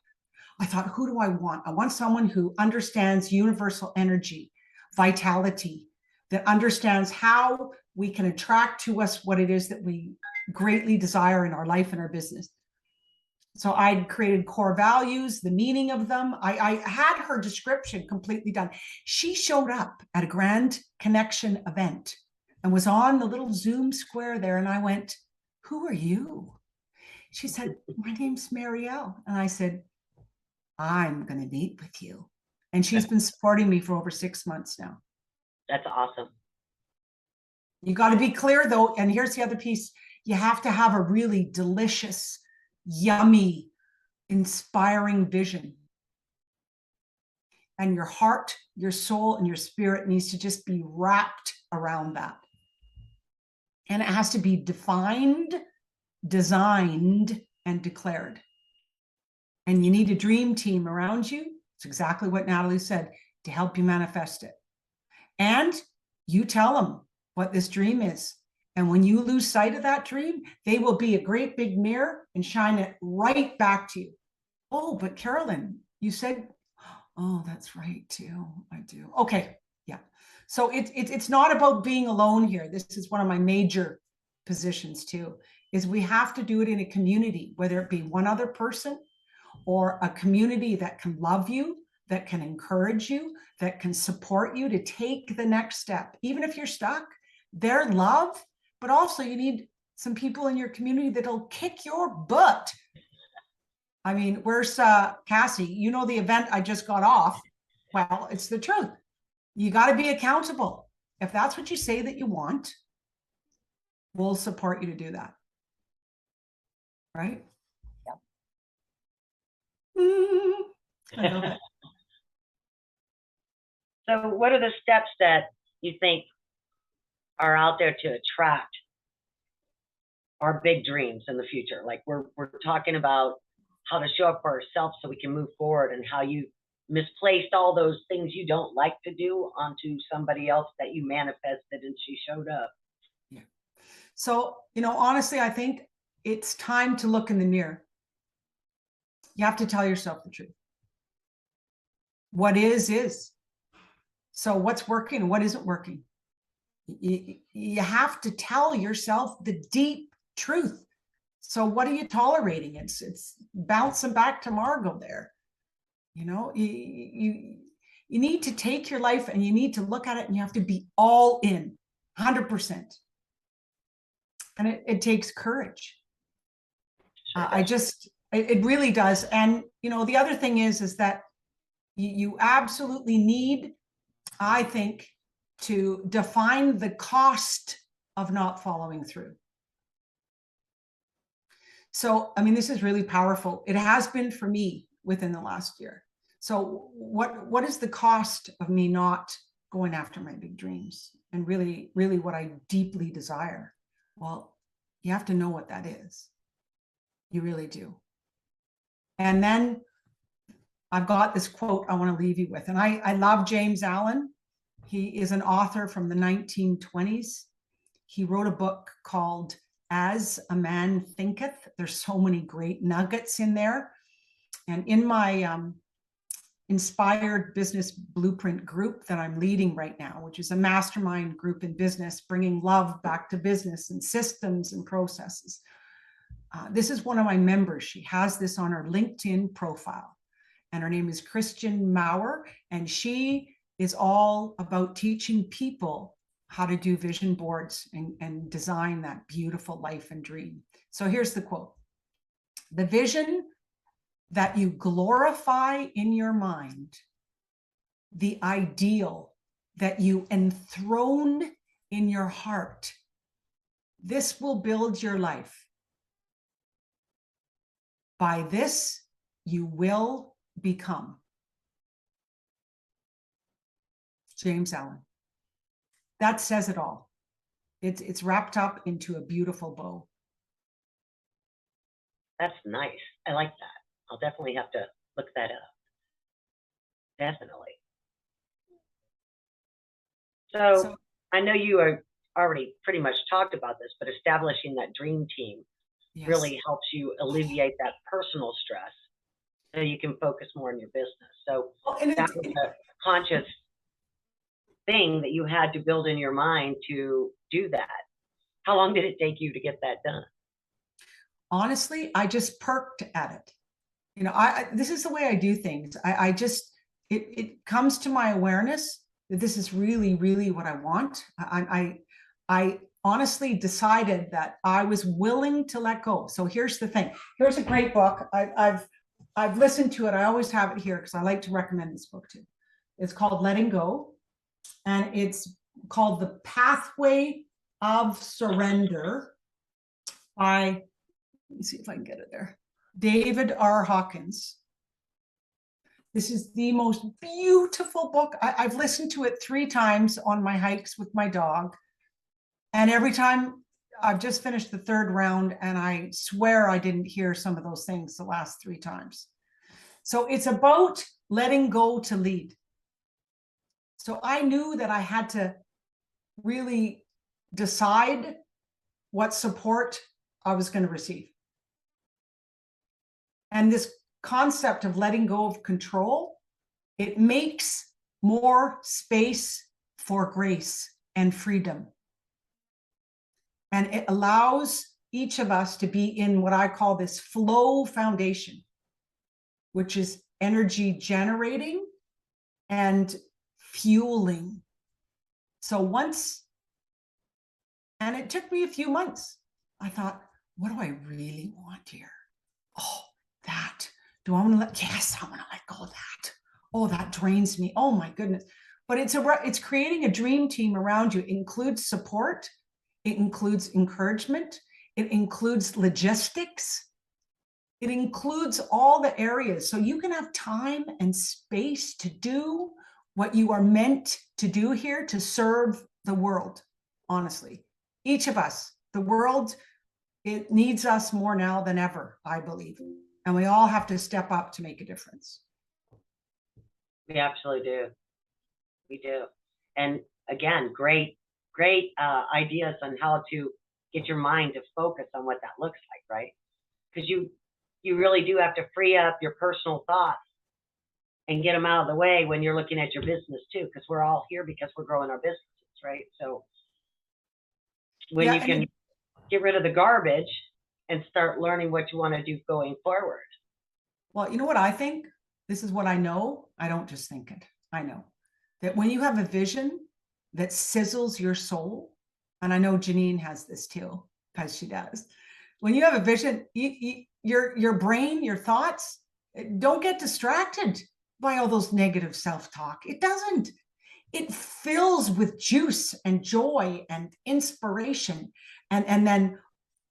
I thought, who do I want? I want someone who understands universal energy, vitality, that understands how we can attract to us what it is that we greatly desire in our life and our business. So I created core values, the meaning of them. I had her description completely done. She showed up at a Grand Connection event and was on the little Zoom square there. And I went, who are you? She said, my name's Marielle. And I said, I'm going to meet with you. And she's been supporting me for over 6 months now. That's awesome. You got to be clear though. And here's the other piece. You have to have a really delicious, yummy, inspiring vision. And your heart, your soul, and your spirit needs to just be wrapped around that. And it has to be defined designed and declared. And you need a dream team around you. It's exactly what Natalie said, to help you manifest it. And you tell them what this dream is. And when you lose sight of that dream, they will be a great big mirror and shine it right back to you. Oh, but Carolyn, you said, oh, that's right too. I do. Okay. Yeah. So it's not about being alone here. This is one of my major positions too, is we have to do it in a community, whether it be one other person or a community that can love you, that can encourage you, that can support you to take the next step. Even if you're stuck, their love, but also you need some people in your community that'll kick your butt. I mean, where's Cassie? You know, the event I just got off. Well, it's the truth. You got to be accountable. If that's what you say that you want, we'll support you to do that. Right? Yeah. I love it. So what are the steps that you think are out there to attract our big dreams in the future? Like we're talking about how to show up for ourselves so we can move forward, and how you misplaced all those things you don't like to do onto somebody else that you manifested and she showed up. Yeah. So, honestly, I think it's time to look in the mirror. You have to tell yourself the truth. What is. So what's working and what isn't working? You have to tell yourself the deep truth. So what are you tolerating? It's bouncing back to Margot there. You need to take your life and you need to look at it, and you have to be all in 100%. And it takes courage. It really does. And, the other thing is that you absolutely need, I think, to define the cost of not following through. So, I mean, this is really powerful. It has been for me within the last year. So what is the cost of me not going after my big dreams and really, really what I deeply desire? Well, you have to know what that is. You really do. And then I've got this quote I want to leave you with. And I love James Allen. He is an author from the 1920s. He wrote a book called As a Man Thinketh. There's so many great nuggets in there. And in my Inspired Business Blueprint group that I'm leading right now, which is a mastermind group in business, bringing love back to business and systems and processes. This is one of my members. She has this on her LinkedIn profile, and her name is Christian Maurer, and she is all about teaching people how to do vision boards and design that beautiful life and dream. So here's the quote: "The vision that you glorify in your mind, the ideal that you enthrone in your heart, this will build your life. By this, you will become." James Allen. That says it all. It's wrapped up into a beautiful bow. That's nice. I like that. I'll definitely have to look that up. Definitely. So I know you are already pretty much talked about this, but establishing that dream team really helps you alleviate that personal stress so you can focus more on your business. So that was a conscious thing that you had to build in your mind to do that. How long did it take you to get that done? Honestly, I just perked at it. This is the way I do things. It comes to my awareness that this is really, really what I want. I honestly decided that I was willing to let go. So here's the thing. Here's a great book. I've listened to it. I always have it here because I like to recommend this book too. It's called Letting Go, and it's called The Pathway of Surrender by, let me see if I can get it there, David R. Hawkins. This is the most beautiful book. I've listened to it 3 times on my hikes with my dog. And every time I've just finished the third round, and I swear I didn't hear some of those things the last 3 times. So it's about letting go to lead. So I knew that I had to really decide what support I was going to receive. And this concept of letting go of control, it makes more space for grace and freedom. And it allows each of us to be in what I call this flow foundation, which is energy generating and fueling. So once, and it took me a few months, I thought, what do I really want here? Oh, that. Do I want to let, yes, I want to let go of that. Oh, that drains me. Oh my goodness. But it's creating a dream team around you. It includes support. It includes encouragement. It includes logistics. It includes all the areas. So you can have time and space to do what you are meant to do here to serve the world, honestly. Each of us, the world, it needs us more now than ever, I believe. And we all have to step up to make a difference. We absolutely do. We do. And again, great ideas on how to get your mind to focus on what that looks like, right? Because you really do have to free up your personal thoughts and get them out of the way when you're looking at your business too, because we're all here because we're growing our businesses, right? So when you can get rid of the garbage and start learning what you want to do going forward. Well, you know what I think? This is what I know. I don't just think it. I know that when you have a vision that sizzles your soul, and I know Janine has this too, because she does. When you have a vision, your brain, your thoughts, don't get distracted by all those negative self-talk. It doesn't. It fills with juice and joy and inspiration. And then,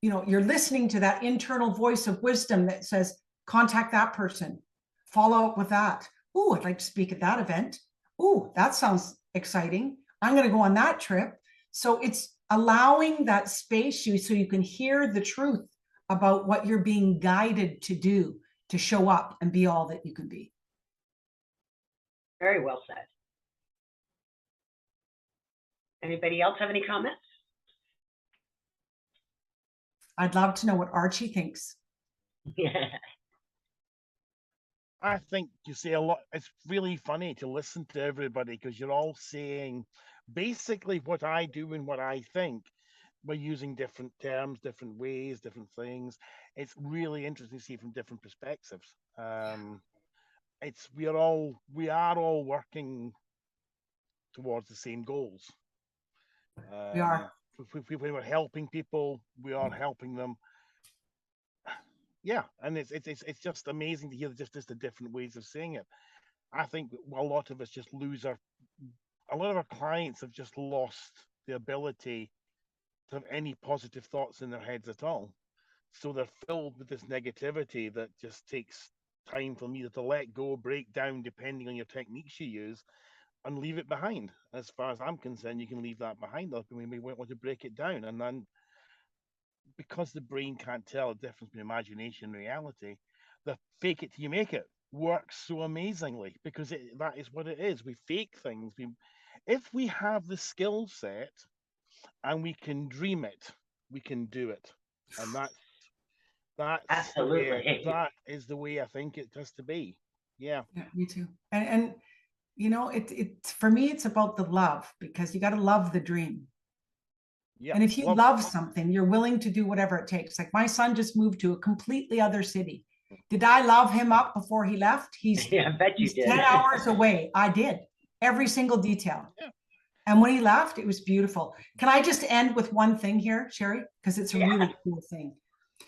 you know, you're listening to that internal voice of wisdom that says, contact that person, follow up with that. Ooh, I'd like to speak at that event. Ooh, that sounds exciting. I'm going to go on that trip. So it's allowing that space so you can hear the truth about what you're being guided to do, to show up and be all that you can be. Very well said. Anybody else have any comments? I'd love to know what Archie thinks. Yeah. I think you say a lot. It's really funny to listen to everybody because you're all saying basically what I do and what I think. We're using different terms, different ways, different things. It's really interesting to see from different perspectives. We are all working towards the same goals. We are. When we're helping people, we are helping them. Yeah, and it's just amazing to hear just the different ways of saying it. I think a lot of us just a lot of our clients have just lost the ability to have any positive thoughts in their heads at all. So they're filled with this negativity that just takes time for me to let go, break down, depending on your techniques you use, and leave it behind. As far as I'm concerned, you can leave that behind. We may want to break it down, and then because the brain can't tell the difference between imagination and reality, the fake it till you make it works so amazingly because that is what it is. We fake things. If we have the skill set and we can dream it, we can do it, and that's absolutely that is the way I think it has to be. Yeah, me too. And you know, it for me, it's about the love, because you got to love the dream. Yeah. And if you love something, you're willing to do whatever it takes. Like my son just moved to a completely other city. Did I love him up before he left? Yeah, I bet you did. 10 hours away. I did. Every single detail. Yeah. And when he left, it was beautiful. Can I just end with one thing here, Sherry? Because it's a really cool thing.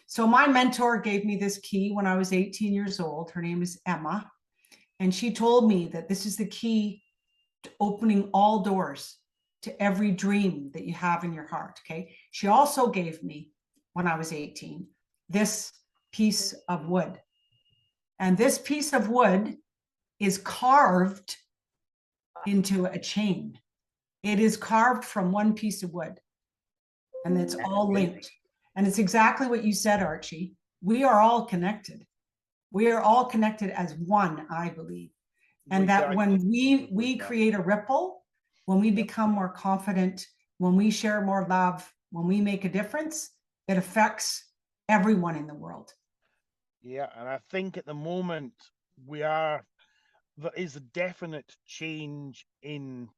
So my mentor gave me this key when I was 18 years old. Her name is Emma. And she told me that this is the key to opening all doors to every dream that you have in your heart. Okay. She also gave me, when I was 18, this piece of wood. And this piece of wood is carved into a chain. It is carved from one piece of wood. and it's That's all amazing. linked. And it's exactly what you said, Archie. We are all connected. We are all connected as one, I believe. And that when we create a ripple, when we become more confident, when we share more love, when we make a difference, it affects everyone in the world. Yeah, and I think at the moment there is a definite change in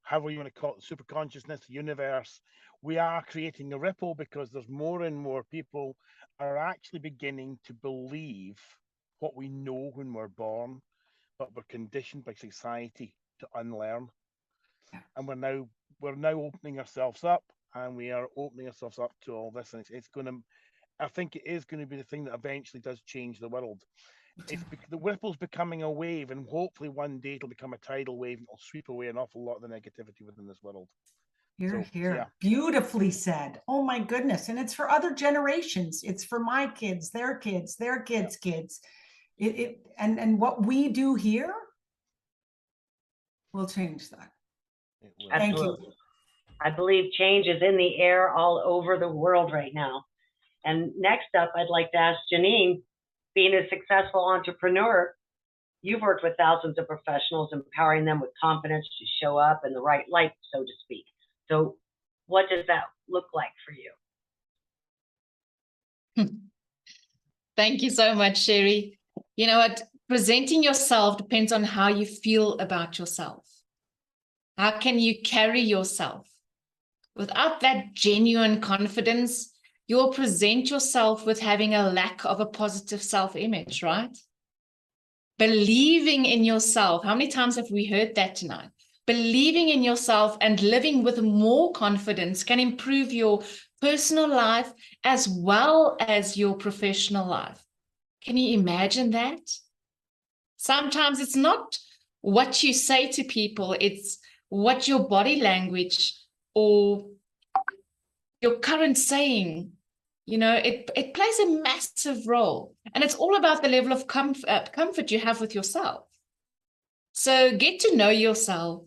however you want to call it, super consciousness, the universe. We are creating a ripple because there's more and more people are actually beginning to believe what we know when we're born, but we're conditioned by society to unlearn. And we're now opening ourselves up, and we are opening ourselves up to all this, and it's going to. I think it is going to be the thing that eventually does change the world. The ripple's becoming a wave, and hopefully one day it'll become a tidal wave and it'll sweep away an awful lot of the negativity within this world. Here, here. Yeah. Beautifully said. Oh my goodness. And it's for other generations. It's for my kids, their kids, their kids' kids. And what we do here will change that. Thank you. I believe change is in the air all over the world right now. And next up, I'd like to ask Janine, being a successful entrepreneur, you've worked with thousands of professionals, empowering them with confidence to show up in the right light, so to speak. So what does that look like for you? Thank you so much, Sherry. You know what? Presenting yourself depends on how you feel about yourself. How can you carry yourself? Without that genuine confidence, you'll present yourself with having a lack of a positive self-image, right? Believing in yourself. How many times have we heard that tonight? Believing in yourself and living with more confidence can improve your personal life as well as your professional life. Can you imagine that? Sometimes it's not what you say to people, it's what your body language or your current saying, you know, it plays a massive role. And it's all about the level of comfort you have with yourself. So get to know yourself,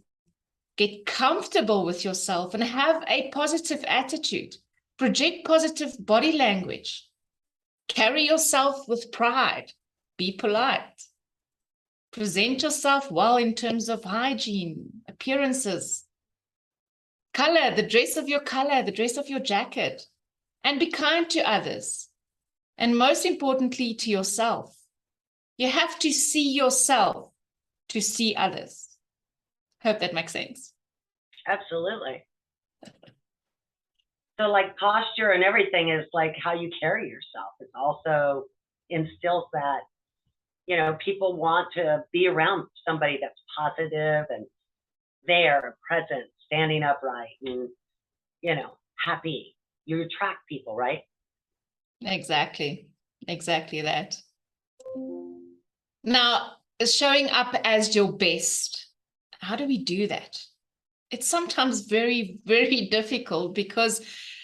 get comfortable with yourself, and have a positive attitude. Project positive body language. Carry yourself with pride. Be polite. Present yourself well in terms of hygiene, appearances, color, the dress of your color, the dress of your jacket, and be kind to others. And most importantly, to yourself. You have to see yourself to see others. Hope that makes sense. Absolutely. So like posture and everything is like how you carry yourself. It also instills that, you know, people want to be around somebody that's positive and there, present, standing upright, and, you know, happy. You attract people, right? Exactly. Exactly that. Now, showing up as your best. How do we do that? It's sometimes very, very difficult because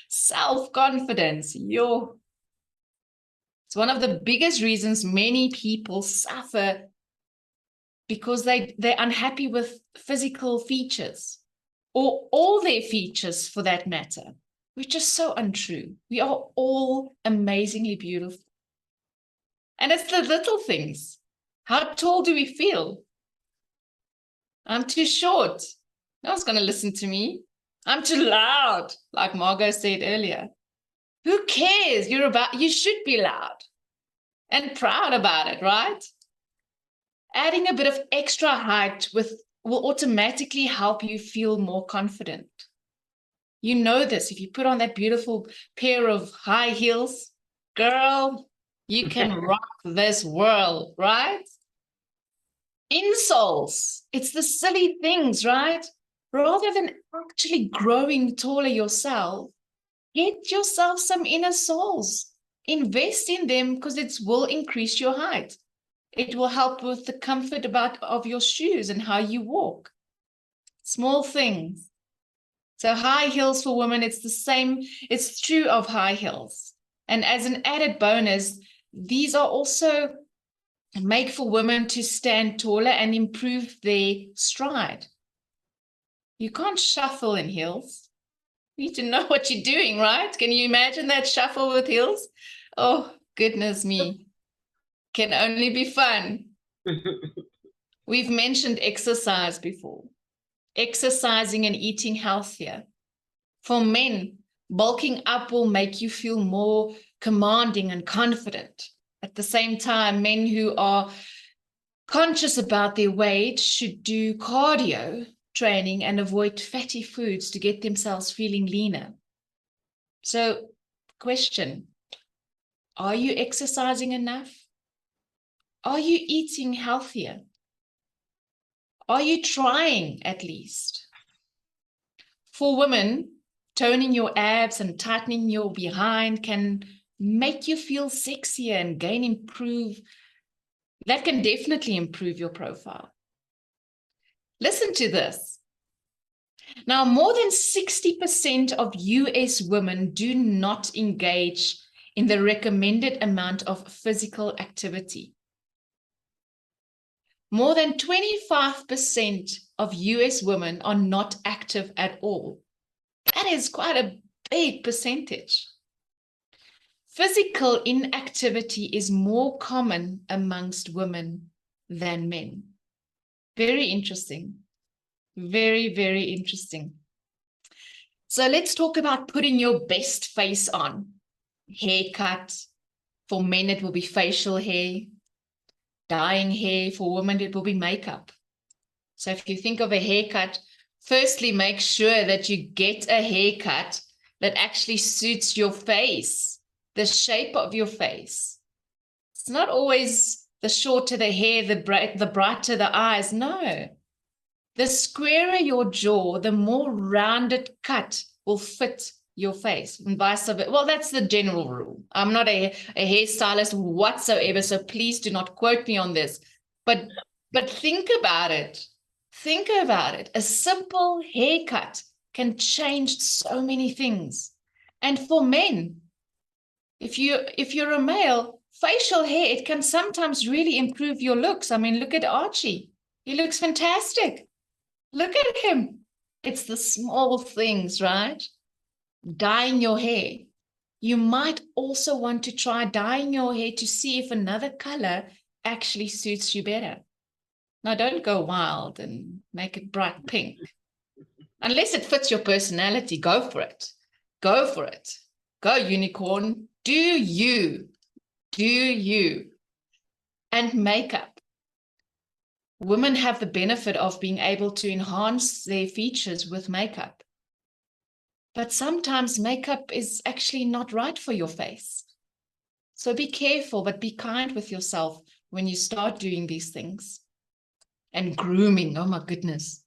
self-confidence, it's one of the biggest reasons many people suffer because they're unhappy with physical features or all their features for that matter, which is so untrue. We are all amazingly beautiful. And it's the little things. How tall do we feel? I'm too short. No one's going to listen to me. I'm too loud, like Margot said earlier. Who cares? You should be loud and proud about it, right? Adding a bit of extra height will automatically help you feel more confident. You know this. If you put on that beautiful pair of high heels, girl, you can rock this world, right? Insoles. It's the silly things, right? Rather than actually growing taller yourself, get yourself some inner soles. Invest in them because it will increase your height. It will help with the comfort of your shoes and how you walk. Small things. So high heels for women, it's the same. It's true of high heels. And as an added bonus, these are also make for women to stand taller and improve their stride. You can't shuffle in heels. need to know what you're doing, right? Can you imagine that shuffle with heels? Oh, goodness me. Can only be fun. We've mentioned exercise before. Exercising and eating healthier. For men, bulking up will make you feel more commanding and confident. At the same time, men who are conscious about their weight should do cardio training and avoid fatty foods to get themselves feeling leaner. So, question, are you exercising enough? Are you eating healthier? Are you trying at least? For women, toning your abs and tightening your behind can make you feel sexier and that can definitely improve your profile. Listen to this. Now, more than 60% of US women do not engage in the recommended amount of physical activity. More than 25% of US women are not active at all. That is quite a big percentage. Physical inactivity is more common amongst women than men. Very interesting. Very, very interesting. So let's talk about putting your best face on. Haircut. For men, it will be facial hair. Dyeing hair. For women, it will be makeup. So if you think of a haircut, firstly, make sure that you get a haircut that actually suits your face, the shape of your face. It's not always the shorter the hair, the brighter the eyes. No. The squarer your jaw, the more rounded cut will fit your face, and vice versa. Well, that's the general rule. I'm not a hairstylist whatsoever, so please do not quote me on this. But think about it. Think about it. A simple haircut can change so many things. And for men, if you're a male, facial hair, it can sometimes really improve your looks. I mean, look at Archie. He looks fantastic. Look at him. It's the small things, right? Dyeing your hair. You might also want to try dyeing your hair to see if another color actually suits you better. Now, don't go wild and make it bright pink. Unless it fits your personality, go for it. Go for it. Go, unicorn. Do you. Do you. And makeup. Women have the benefit of being able to enhance their features with makeup. But sometimes makeup is actually not right for your face. So be careful, but be kind with yourself when you start doing these things. And grooming, oh my goodness.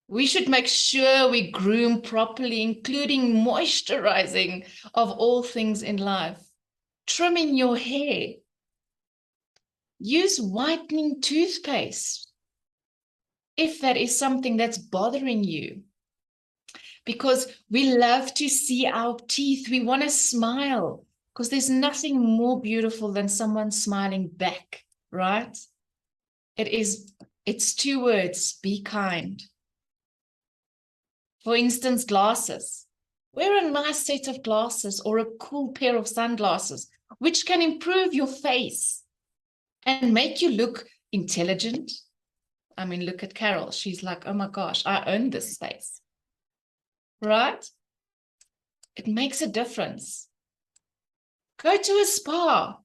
We should make sure we groom properly, including moisturizing of all things in life. Trimming your hair. Use whitening toothpaste if that is something that's bothering you. Because we love to see our teeth. We want to smile because there's nothing more beautiful than someone smiling back, right? It's 2 words, be kind. For instance, glasses. Wear a nice set of glasses or a cool pair of sunglasses, which can improve your face and make you look intelligent. I mean, look at Carol. She's like, oh my gosh, I own this space. Right? It makes a difference. Go to a spa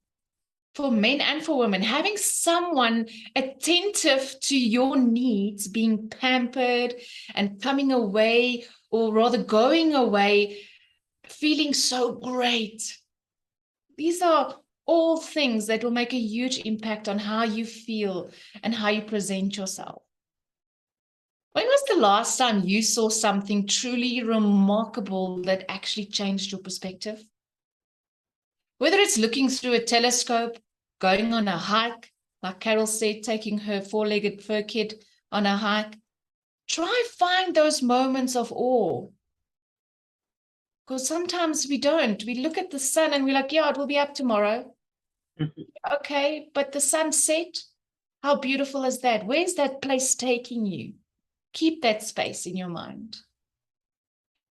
for men and for women. Having someone attentive to your needs, being pampered and coming away, or rather going away, feeling so great. These are all things that will make a huge impact on how you feel and how you present yourself. When was the last time you saw something truly remarkable that actually changed your perspective? Whether it's looking through a telescope, going on a hike, like Carol said, taking her 4-legged fur kid on a hike, try find those moments of awe. Because sometimes we don't. We look at the sun and we're like, yeah, it will be up tomorrow. Okay, but the sunset, how beautiful is that? Where's that place taking you? Keep that space in your mind.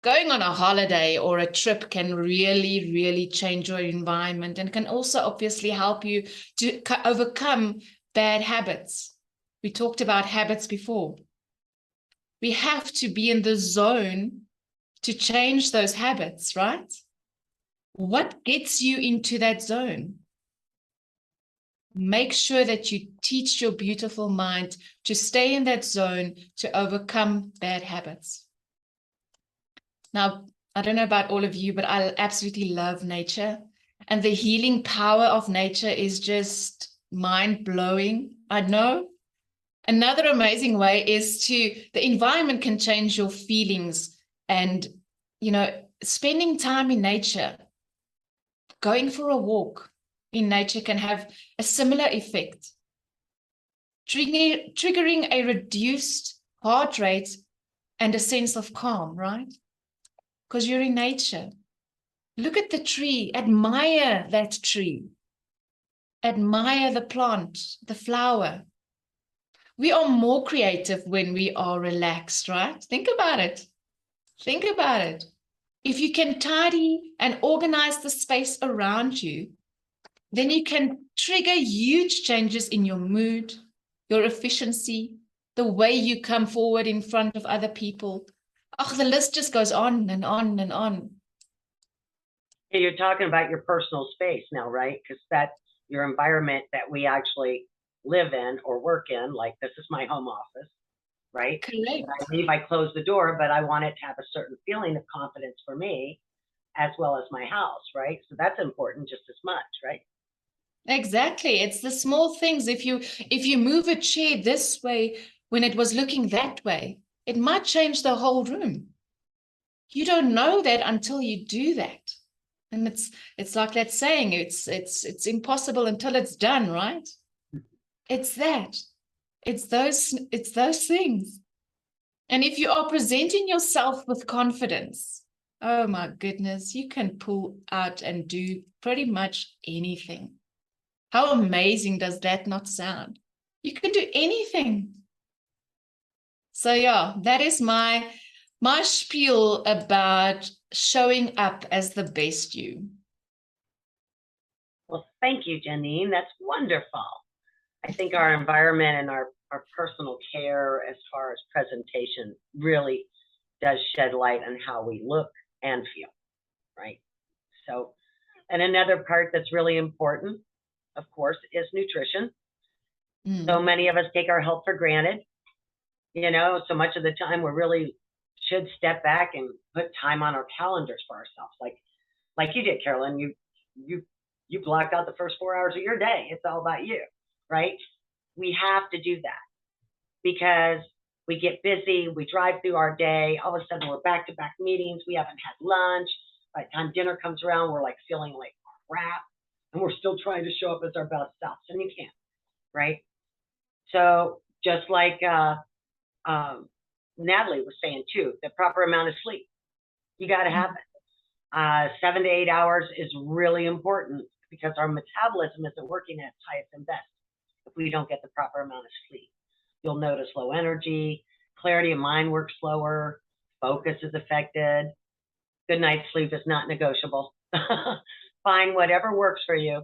Going on a holiday or a trip can really, really change your environment and can also obviously help you to overcome bad habits. We talked about habits before. We have to be in the zone to change those habits, right? What gets you into that zone? Make sure that you teach your beautiful mind to stay in that zone to overcome bad habits. Now, I don't know about all of you, but I absolutely love nature. And the healing power of nature is just mind-blowing. I know. Another amazing way is the environment can change your feelings. And, spending time in nature, going for a walk in nature can have a similar effect. Triggering a reduced heart rate and a sense of calm, right? Because you're in nature. Look at the tree, admire that tree. Admire the plant, the flower. We are more creative when we are relaxed, right? Think about it. Think about it. If you can tidy and organize the space around you, then you can trigger huge changes in your mood, your efficiency, the way you come forward in front of other people. Oh, the list just goes on and on and on. You're talking about your personal space now, right? Because that's your environment that we actually live in or work in. Like, this is my home office, right? Correct. When I leave, I close the door, but I want it to have a certain feeling of confidence for me, as well as my house, right? So that's important just as much, right? Exactly. It's the small things. If you move a chair this way when it was looking that way, it might change the whole room. You don't know that until you do that. And it's like that saying, it's impossible until it's done, right? It's that. It's those things. And if you are presenting yourself with confidence, oh my goodness, you can pull out and do pretty much anything. How amazing does that not sound? You can do anything. So yeah, that is my spiel about showing up as the best you. Well, thank you, Janine. That's wonderful. I think our environment and our personal care as far as presentation really does shed light on how we look and feel, right? So, and another part that's really important, of course, is nutrition. So many of us take our health for granted. So much of the time we really should step back and put time on our calendars for ourselves. Like you did, Carolyn, you blocked out the first 4 hours of your day. It's all about you, right? We have to do that because we get busy, we drive through our day, all of a sudden we're back-to-back meetings, we haven't had lunch. By the time dinner comes around, we're like feeling like crap, and we're still trying to show up as our best selves, and you can't, right? So just like Natalie was saying too, the proper amount of sleep, you got to have it. 7 to 8 hours is really important because our metabolism isn't working at its highest and best if we don't get the proper amount of sleep. You'll notice low energy, clarity of mind works slower, focus is affected. Good night's sleep is not negotiable. Find whatever works for you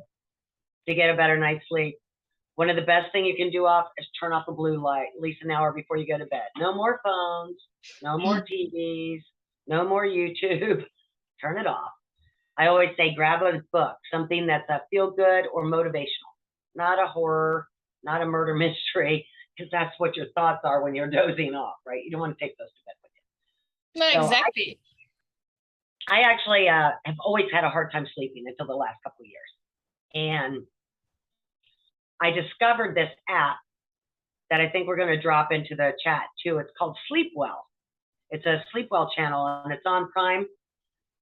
to get a better night's sleep. One of the best things you can do is turn off the blue light at least an hour before you go to bed. No more phones, no more TVs, no more YouTube. Turn it off. I always say grab a book, something that's a feel good or motivational, not a horror, not a murder mystery, because that's what your thoughts are when you're dozing off, right? You don't want to take those to bed with you. No, So exactly. I actually have always had a hard time sleeping until the last couple of years. And I discovered this app that I think we're going to drop into the chat too. It's called Sleep Well. It's a Sleep Well channel and it's on Prime.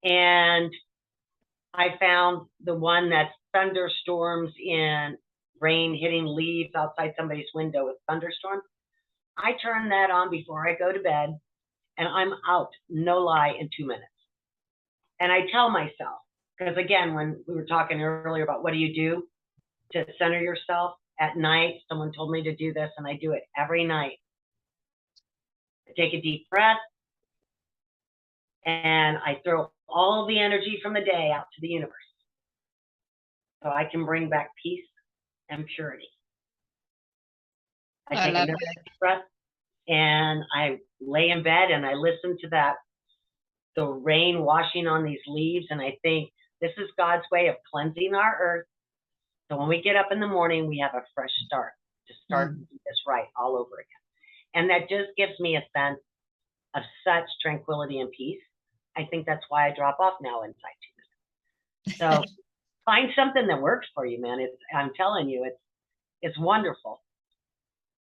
And I found the one that's thunderstorms and rain hitting leaves outside somebody's window with thunderstorms. I turn that on before I go to bed and I'm out, no lie, in 2 minutes. And I tell myself, because again, when we were talking earlier about what do you do to center yourself at night, someone told me to do this and I do it every night. I take a deep breath and I throw all the energy from the day out to the universe so I can bring back peace and purity. I I take love another deep breath, and I lay in bed and I listen to the rain washing on these leaves, and I think this is God's way of cleansing our earth. So when we get up in the morning, we have a fresh start to start this right all over again. And that just gives me a sense of such tranquility and peace. I think that's why I drop off now inside 2 minutes. So find something that works for you, man. I'm telling you, it's wonderful.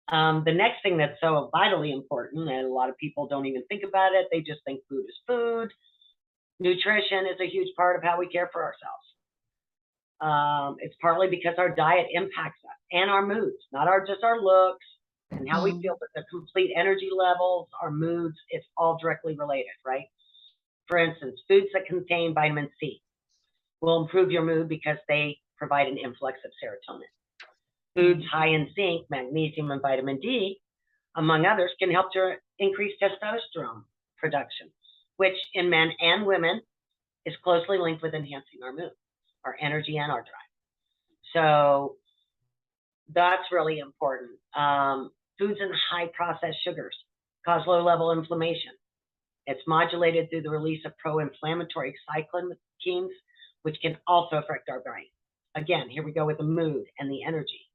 The next thing that's so vitally important, and a lot of people don't even think about it, they just think food is food. Nutrition is a huge part of how we care for ourselves. It's partly because our diet impacts us and our moods, not just our looks and how we feel, but the complete energy levels, our moods, it's all directly related, right? For instance, foods that contain vitamin C will improve your mood because they provide an influx of serotonin. Foods high in zinc, magnesium, and vitamin D, among others, can help to increase testosterone production, which in men and women is closely linked with enhancing our mood, our energy, and our drive. So that's really important. Foods and high processed sugars cause low level inflammation. It's modulated through the release of pro-inflammatory cytokines, which can also affect our brain. Again, here we go with the mood and the energy.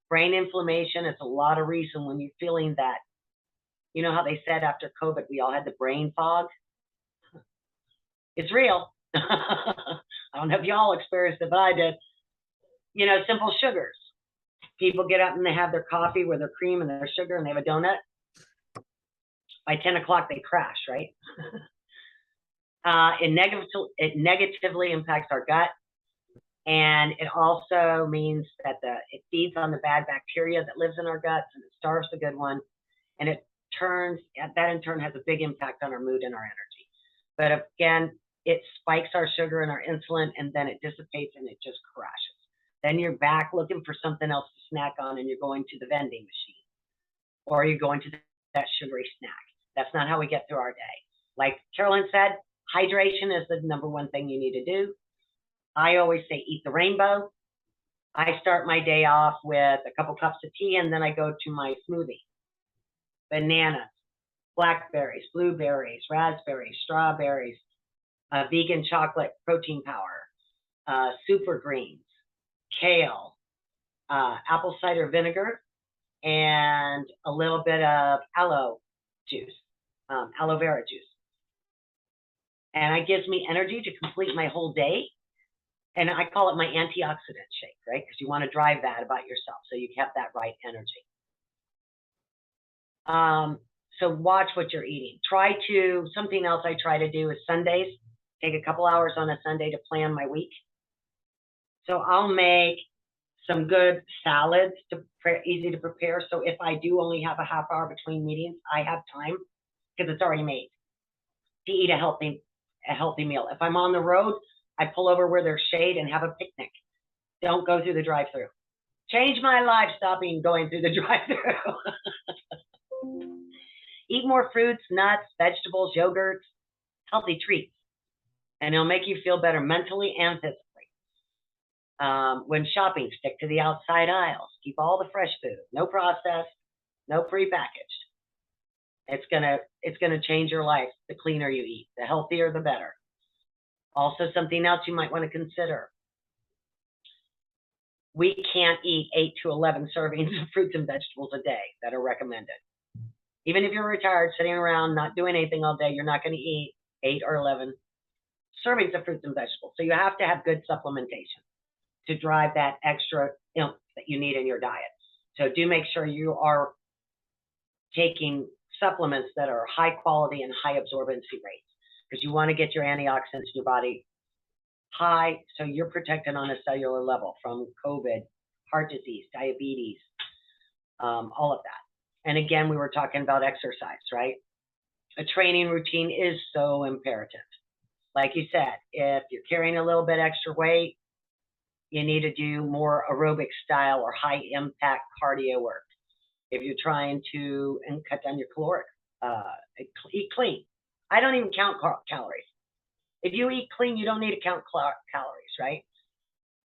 Brain inflammation is a lot of reason when you're feeling that. You know how they said after COVID, we all had the brain fog? It's real. I don't know if y'all experienced it, but I did. You know, simple sugars. People get up and they have their coffee with their cream and their sugar and they have a donut. By 10 o'clock, they crash, right? It negatively impacts our gut. And it also means that it feeds on the bad bacteria that lives in our guts and it starves the good one. And that in turn has a big impact on our mood and our energy. But again, it spikes our sugar and our insulin, and then it dissipates and it just crashes. Then you're back looking for something else to snack on, and you're going to the vending machine, or you're going to that sugary snack. That's not how we get through our day. Like Carolyn said, hydration is the number one thing you need to do. I always say eat the rainbow. I start my day off with a couple cups of tea, and then I go to my smoothie. Bananas, blackberries, blueberries, raspberries, strawberries, vegan chocolate protein powder, super greens, kale, apple cider vinegar, and a little bit of aloe vera juice. And it gives me energy to complete my whole day. And I call it my antioxidant shake, right? Because you want to drive that about yourself so you have that right energy. So watch what you're eating. Something else I try to do is Sundays, take a couple hours on a Sunday to plan my week. So I'll make some good salads, easy to prepare. So if I do only have a half hour between meetings, I have time because it's already made to eat a healthy meal. If I'm on the road, I pull over where there's shade and have a picnic. Don't go through the drive-through. Change my life, stopping going through the drive-through. Eat more fruits, nuts, vegetables, yogurts, healthy treats. And it'll make you feel better mentally and physically. When shopping, stick to the outside aisles. Keep all the fresh food. No processed, no prepackaged. It's gonna change your life. The cleaner you eat, the healthier, the better. Also, something else you might want to consider. We can't eat 8 to 11 servings of fruits and vegetables a day that are recommended. Even if you're retired, sitting around, not doing anything all day, you're not going to eat 8 or 11 servings of fruits and vegetables. So you have to have good supplementation to drive that extra oomph that you need in your diet. So do make sure you are taking supplements that are high quality and high absorbency rates, because you want to get your antioxidants in your body high so you're protected on a cellular level from COVID, heart disease, diabetes, all of that. And again, we were talking about exercise, right? A training routine is so imperative. Like you said, if you're carrying a little bit extra weight, you need to do more aerobic style or high impact cardio work. If you're trying to cut down your caloric, eat clean. I don't even count calories. If you eat clean, you don't need to count calories, right?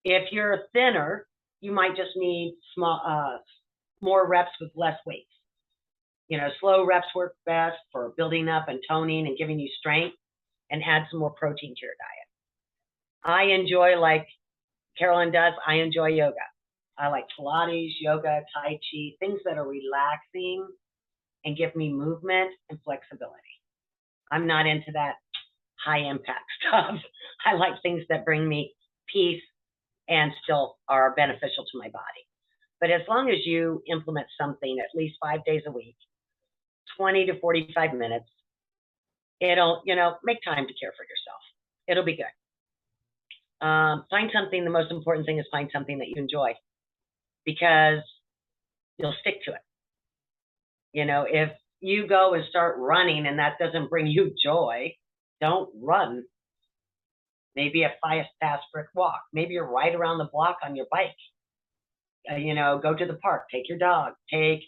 If you're thinner, you might just need more reps with less weights. You know, slow reps work best for building up and toning and giving you strength, and add some more protein to your diet. I enjoy, like Carolyn does, I enjoy yoga. I like Pilates, yoga, Tai Chi, things that are relaxing and give me movement and flexibility. I'm not into that high impact stuff. I like things that bring me peace and still are beneficial to my body. But as long as you implement something at least 5 days a week, 20 to 45 minutes, it'll, make time to care for yourself. It'll be good. Find something, the most important thing is find something that you enjoy, because you'll stick to it. If you go and start running and that doesn't bring you joy, don't run. Maybe a fast brick walk. Maybe you're right around the block on your bike. Go to the park, take your dog, take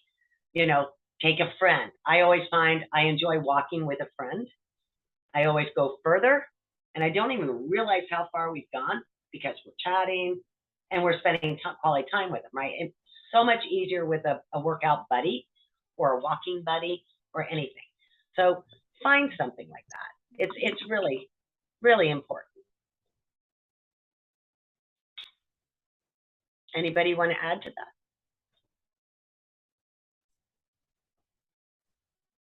a friend. I always find I enjoy walking with a friend. I always go further, and I don't even realize how far we've gone because we're chatting and we're spending quality time with them, right? It's so much easier with a workout buddy or a walking buddy or anything. So find something like that. It's really, really important. Anybody want to add to that?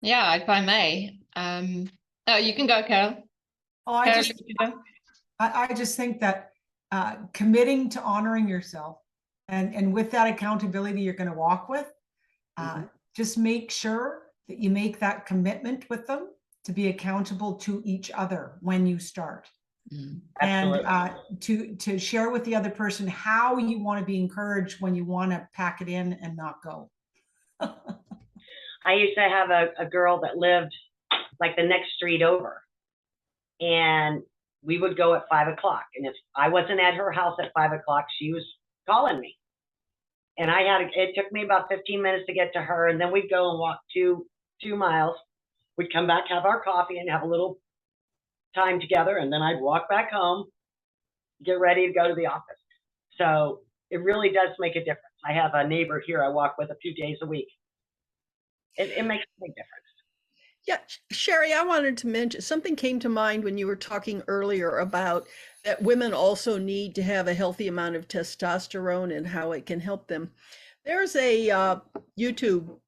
Yeah, if I may. Oh, you can go, Carol. Oh, I Carol, just, you can go. I just think that committing to honoring yourself, and with that accountability you're going to walk with, just make sure that you make that commitment with them to be accountable to each other when you start. Absolutely. And to share with the other person how you want to be encouraged when you want to pack it in and not go. I used to have a girl that lived like the next street over, and we would go at 5 o'clock. And if I wasn't at her house at 5 o'clock, she was calling me. And it took me about 15 minutes to get to her. And then we'd go and walk 2 miles. We'd come back, have our coffee, and have a little time together. And then I'd walk back home, get ready to go to the office. So it really does make a difference. I have a neighbor here I walk with a few days a week. It makes a big difference. Yeah, Sherry, I wanted to mention something came to mind when you were talking earlier about that women also need to have a healthy amount of testosterone and how it can help them. There's a YouTube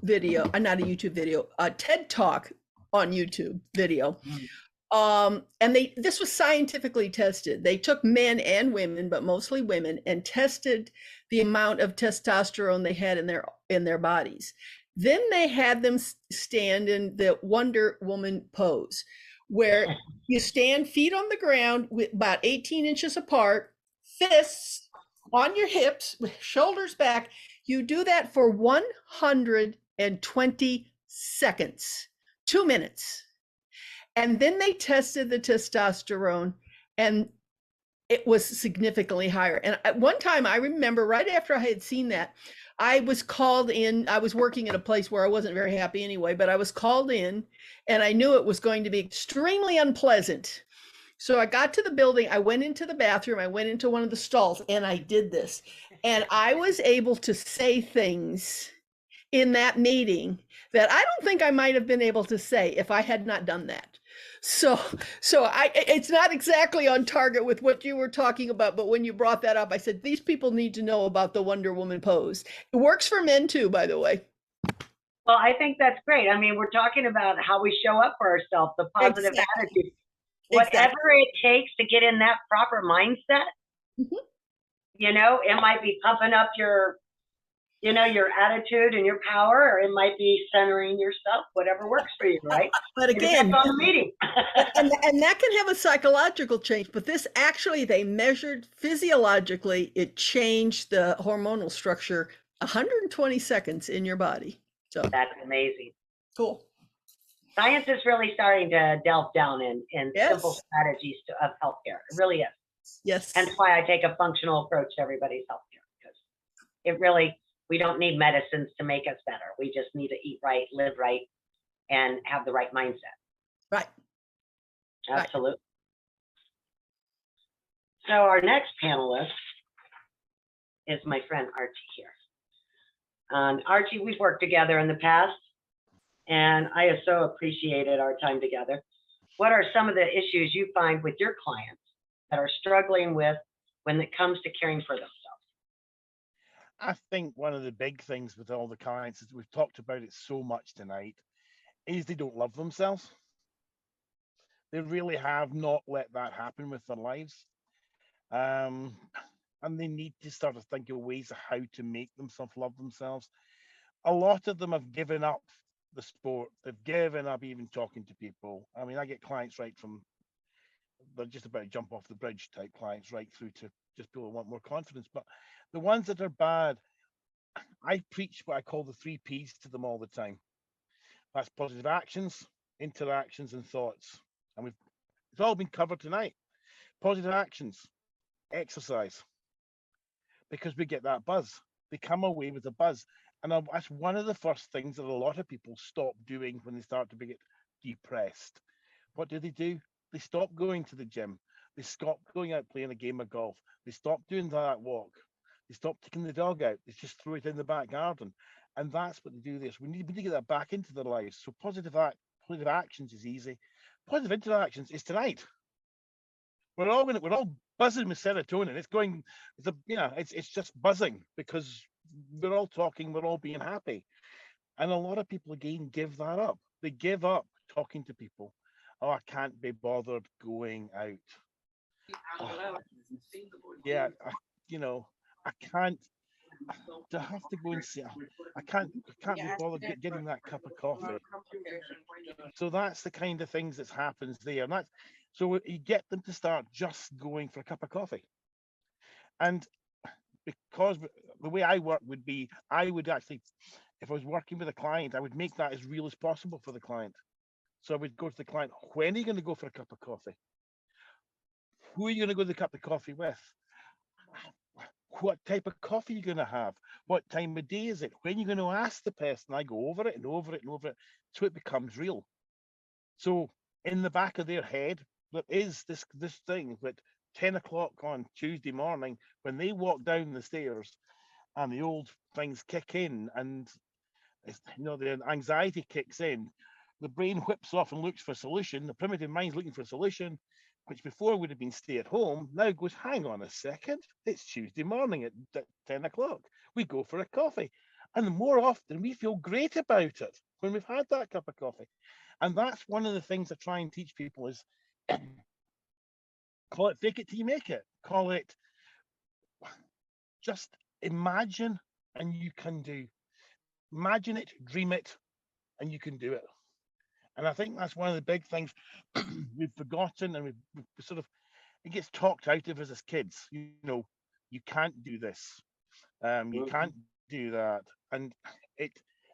video, not a YouTube video, a TED Talk on YouTube video. And this was scientifically tested. They took men and women, but mostly women, and tested the amount of testosterone they had in their bodies. Then they had them stand in the Wonder Woman pose, where you stand feet on the ground with about 18 inches apart, fists on your hips, shoulders back. You do that for 120 seconds, 2 minutes. And then they tested the testosterone, and it was significantly higher. And at one time, I remember right after I had seen that, I was called in. I was working at a place where I wasn't very happy anyway, but I was called in, and I knew it was going to be extremely unpleasant. So I got to the building, I went into the bathroom, I went into one of the stalls, and I did this. And I was able to say things in that meeting that I don't think I might have been able to say if I had not done that. So it's not exactly on target with what you were talking about, but when you brought that up, I said, these people need to know about the Wonder Woman pose. It works for men too, by the way. Well, I think that's great. I mean, we're talking about how we show up for ourselves, the positive attitude. Whatever it takes to get in that proper mindset, it might be pumping up your attitude and your power, or it might be centering yourself, whatever works for you, right? But again, on the meeting. and that can have a psychological change, but this actually, they measured physiologically, it changed the hormonal structure 120 seconds in your body. So that's amazing. Cool. Science is really starting to delve down in simple strategies of healthcare. It really is. Yes. Hence why I take a functional approach to everybody's healthcare, because we don't need medicines to make us better. We just need to eat right, live right, and have the right mindset. Right. Right. Absolutely. So our next panelist is my friend Archie here. Archie, we've worked together in the past, and I have so appreciated our time together. What are some of the issues you find with your clients that are struggling with when it comes to caring for themselves? I think one of the big things with all the clients is we've talked about it so much tonight is they don't love themselves. They really have not let that happen with their lives. And they need to start to think of ways of how to make themselves love themselves. A lot of them have given up the sport. They've given up even talking to people. I mean, I get clients right from they're just about to jump off the bridge type clients right through to just people who want more confidence. But the ones that are bad, I preach what I call the 3 Ps to them all the time. That's positive actions, interactions, and thoughts. And it's all been covered tonight. Positive actions, exercise, because we get that buzz. They come away with a buzz. And that's one of the first things that a lot of people stop doing when they start to get depressed. What do? They stop going to the gym. They stop going out playing a game of golf. They stop doing that walk. They stop taking the dog out. They just throw it in the back garden. And that's what they do this. We need to get that back into their lives. So positive actions is easy. Positive interactions is tonight. We're all buzzing with serotonin. It's just buzzing because we're all talking, we're all being happy. And a lot of people again give that up. They give up talking to people. Oh, I can't be bothered going out. Oh, yeah, I can't. To have to go and see. I can't be bothered getting that cup of coffee. So that's the kind of things that happens there, and that's so you get them to start just going for a cup of coffee. And because the way I work would be, I would actually, if I was working with a client, I would make that as real as possible for the client. So I would go to the client, when are you going to go for a cup of coffee? Who are you going to go to the cup of coffee with? What type of coffee are you going to have? What time of day is it? When are you going to ask the person? I go over it and over it and over it, so it becomes real. So in the back of their head, there is this thing that 10 o'clock on Tuesday morning, when they walk down the stairs and the old things kick in and the anxiety kicks in, the brain whips off and looks for a solution. The primitive mind's looking for a solution, which before would have been stay at home, now goes, hang on a second, it's Tuesday morning at 10 o'clock. We go for a coffee. And more often we feel great about it when we've had that cup of coffee. And that's one of the things I try and teach people is call it fake it till you make it. Call it just imagine and you can do. Imagine it, dream it, and you can do it. And I think that's one of the big things we've forgotten, and we've sort of, it gets talked out of us as kids. You can't do this. You can't do that. And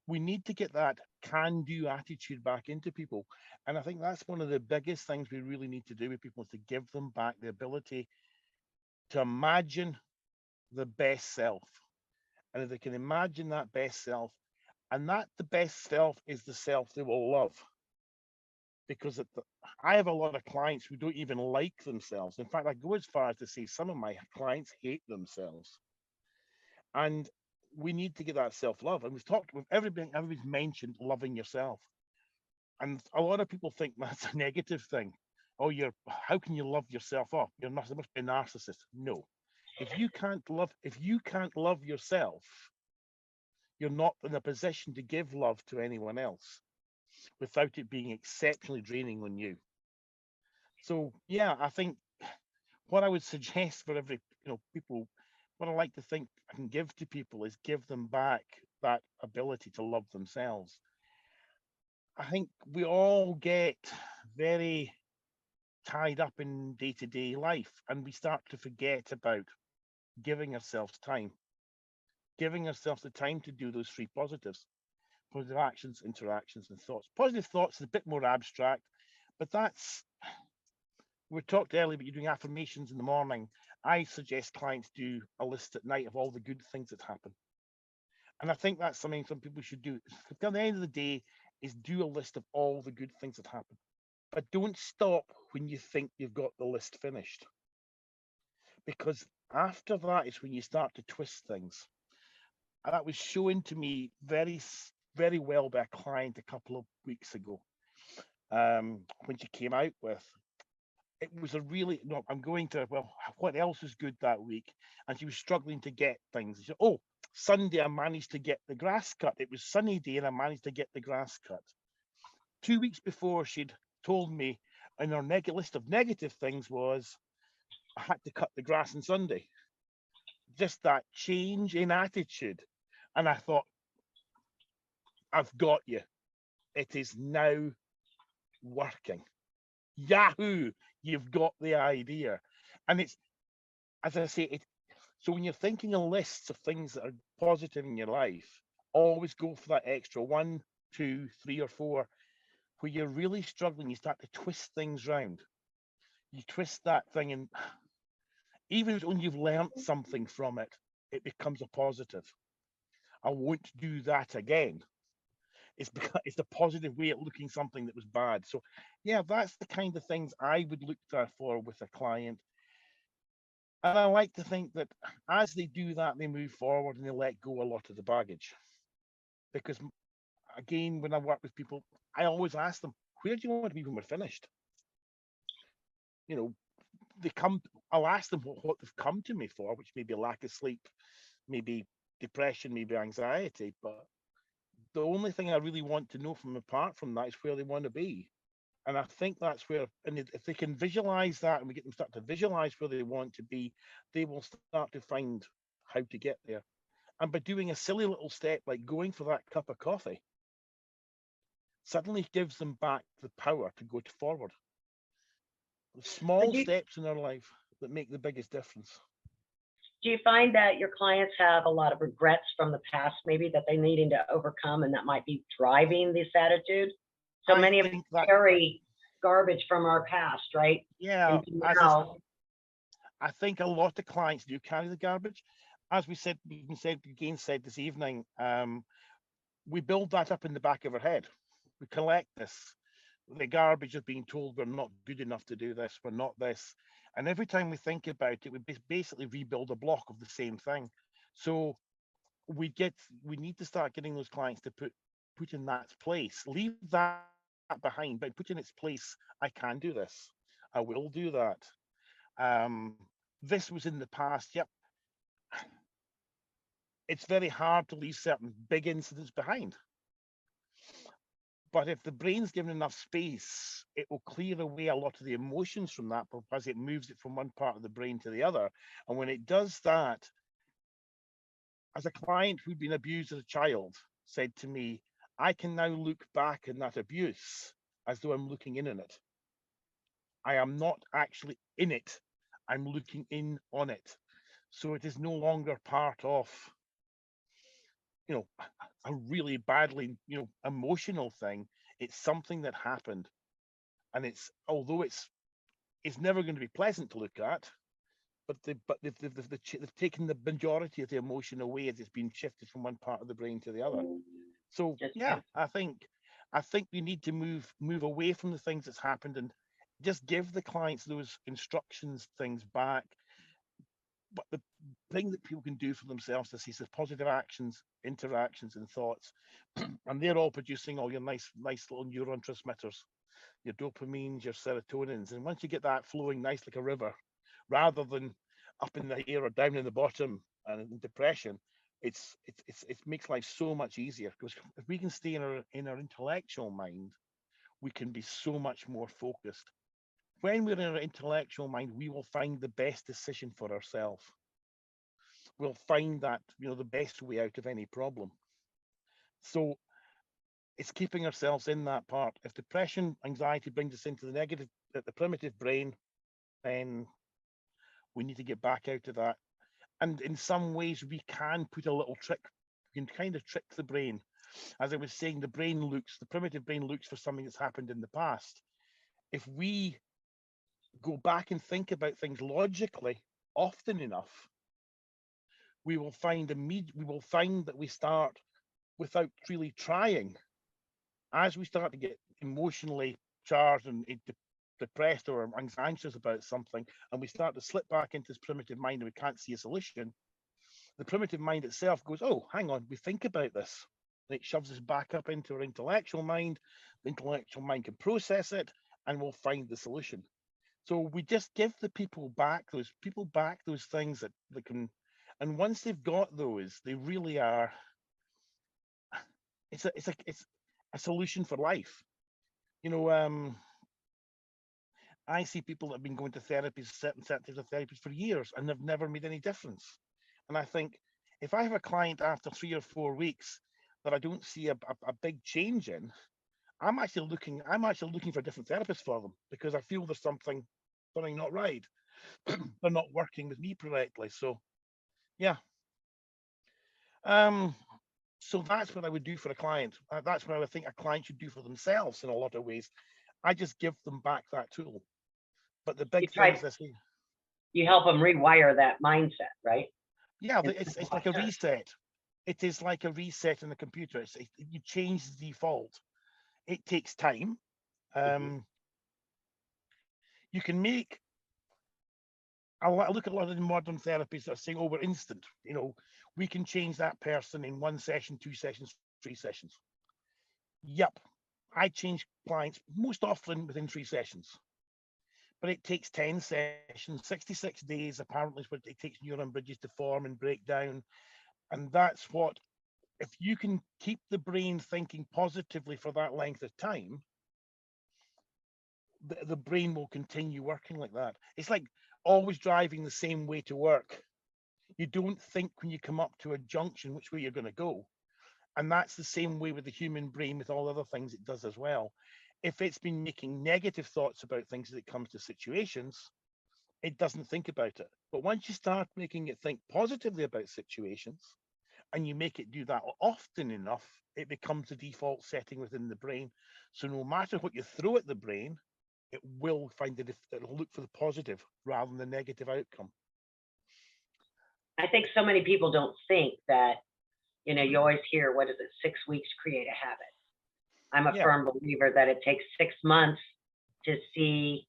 we need to get that can-do attitude back into people. And I think that's one of the biggest things we really need to do with people, is to give them back the ability to imagine the best self. And if they can imagine that best self, and that the best self is the self they will love. Because I have a lot of clients who don't even like themselves. In fact, I go as far as to say some of my clients hate themselves. And we need to get that self-love. And we've talked with everybody's mentioned loving yourself. And a lot of people think that's a negative thing. Oh, how can you love yourself up? You're not supposed to be a narcissist. No. If you can't love yourself, you're not in a position to give love to anyone else without it being exceptionally draining on you. So yeah, I think what I would suggest for people, what I like to think I can give to people is give them back that ability to love themselves. I think we all get very tied up in day-to-day life, and we start to forget about giving ourselves time, giving ourselves the time to do those 3 positives: positive actions, interactions, and thoughts. Positive thoughts is a bit more abstract, but we talked earlier about you doing affirmations in the morning. I suggest clients do a list at night of all the good things that happen. And I think that's something some people should do. At the end of the day, is do a list of all the good things that happen. but don't stop when you think you've got the list finished. Because after that is when you start to twist things. And that was shown to me very well by a client a couple of weeks ago, when she came out with, it was a really, no, I'm going to, well, what else is good that week? And she was struggling to get things. She said, oh, Sunday I managed to get the grass cut. It was sunny day and I managed to get the grass cut. 2 weeks before, she'd told me, and her list of negative things was, I had to cut the grass on Sunday. Just that change in attitude. And I thought, I've got you. It is now working. Yahoo! You've got the idea. And it's, as I say, so when you're thinking of lists of things that are positive in your life, always go for that extra 1, 2, 3, or 4. Where you're really struggling, you start to twist things round. You twist that thing, and even when you've learnt something from it, it becomes a positive. I won't do that again. It's because it's a positive way of looking something that was bad. So yeah, that's the kind of things I would look for with a client. And I like to think that as they do that, they move forward and they let go a lot of the baggage. Because again, when I work with people, I always ask them, where do you want to be when we're finished? You know, I'll ask them what they've come to me for, which may be lack of sleep, maybe depression, maybe anxiety. But the only thing I really want to know from apart from that is where they want to be. And I think that's where, and if they can visualize that and we get them start to visualize where they want to be, they will start to find how to get there. And by doing a silly little step like going for that cup of coffee, suddenly gives them back the power to go forward. Small steps in their life that make the biggest difference. Do you find that your clients have a lot of regrets from the past, maybe that they're needing to overcome, and that might be driving this attitude? So many of us carry garbage from our past, right? Yeah, I think a lot of clients do carry the garbage. As we said this evening, we build that up in the back of our head. We collect this. The garbage of being told we're not good enough to do this, we're not this. And every time we think about it, we basically rebuild a block of the same thing. So we need to start getting those clients to put in that place, leave that behind, but put in its place, I can do this. I will do that. This was in the past. Yep. It's very hard to leave certain big incidents behind. But if the brain's given enough space, it will clear away a lot of the emotions from that as it moves it from one part of the brain to the other. And when it does that, as a client who'd been abused as a child said to me, I can now look back in that abuse as though I'm looking in on it. I am not actually in it. I'm looking in on it. So it is no longer part of, a really badly, emotional thing. It's something that happened. And although it's never going to be pleasant to look at, but they've taken the majority of the emotion away as it's been shifted from one part of the brain to the other. So yeah, I think we need to move away from the things that's happened and just give the clients those instructions, things back. But the thing that people can do for themselves is these positive actions, interactions, and thoughts, and they're all producing all your nice little neurotransmitters, your dopamines, your serotonins, and once you get that flowing nice like a river, rather than up in the air or down in the bottom and in depression, it makes life so much easier, because if we can stay in our intellectual mind, we can be so much more focused. When we're in our intellectual mind, we will find the best decision for ourselves. We'll find that, the best way out of any problem. So it's keeping ourselves in that part. If depression, anxiety brings us into the negative, the primitive brain, then we need to get back out of that. And in some ways, we can put a little trick. We can kind of trick the brain. As I was saying, the primitive brain looks for something that's happened in the past. If we go back and think about things logically often enough, we will find that we start, without really trying, as we start to get emotionally charged and depressed or anxious about something, and we start to slip back into this primitive mind and we can't see a solution, the primitive mind itself goes, oh, hang on, we think about this. And it shoves us back up into our intellectual mind. The intellectual mind can process it and we'll find the solution. So we just give the people back those things that can, and once they've got those, they really are, it's a solution for life. You know, I see people that have been going to therapies, certain types of therapies for years, and they've never made any difference. And I think if I have a client after 3 or 4 weeks that I don't see a big change in, I'm actually looking for a different therapist for them, because I feel there's something not right. They're not working with me correctly. So yeah. So that's what I would do for a client. That's what I would think a client should do for themselves in a lot of ways. I just give them back that tool. But the big thing is this. You help them rewire that mindset, right? Yeah, it's like a reset. It is like a reset in the computer. You change the default. It takes time. You can make. I look at a lot of the modern therapies that are saying, "Oh, we're instant." You know, we can change that person in 1 session, 2 sessions, 3 sessions. Yep, I change clients most often within 3 sessions. But it takes 10 sessions, 66 days, apparently, is what it takes neuron bridges to form and break down. And that's what, if you can keep the brain thinking positively for that length of time, the brain will continue working like that. It's like always driving the same way to work. You don't think when you come up to a junction which way you're going to go. And that's the same way with the human brain, with all other things it does as well. If it's been making negative thoughts about things as it comes to situations, it doesn't think about it. But once you start making it think positively about situations, and you make it do that often enough, it becomes the default setting within the brain. So no matter what you throw at the brain, it will find it, it'll look for the positive rather than the negative outcome. I think so many people don't think that, you know, you always hear, what is it, 6 weeks to create a habit. I'm a firm believer that it takes 6 months to see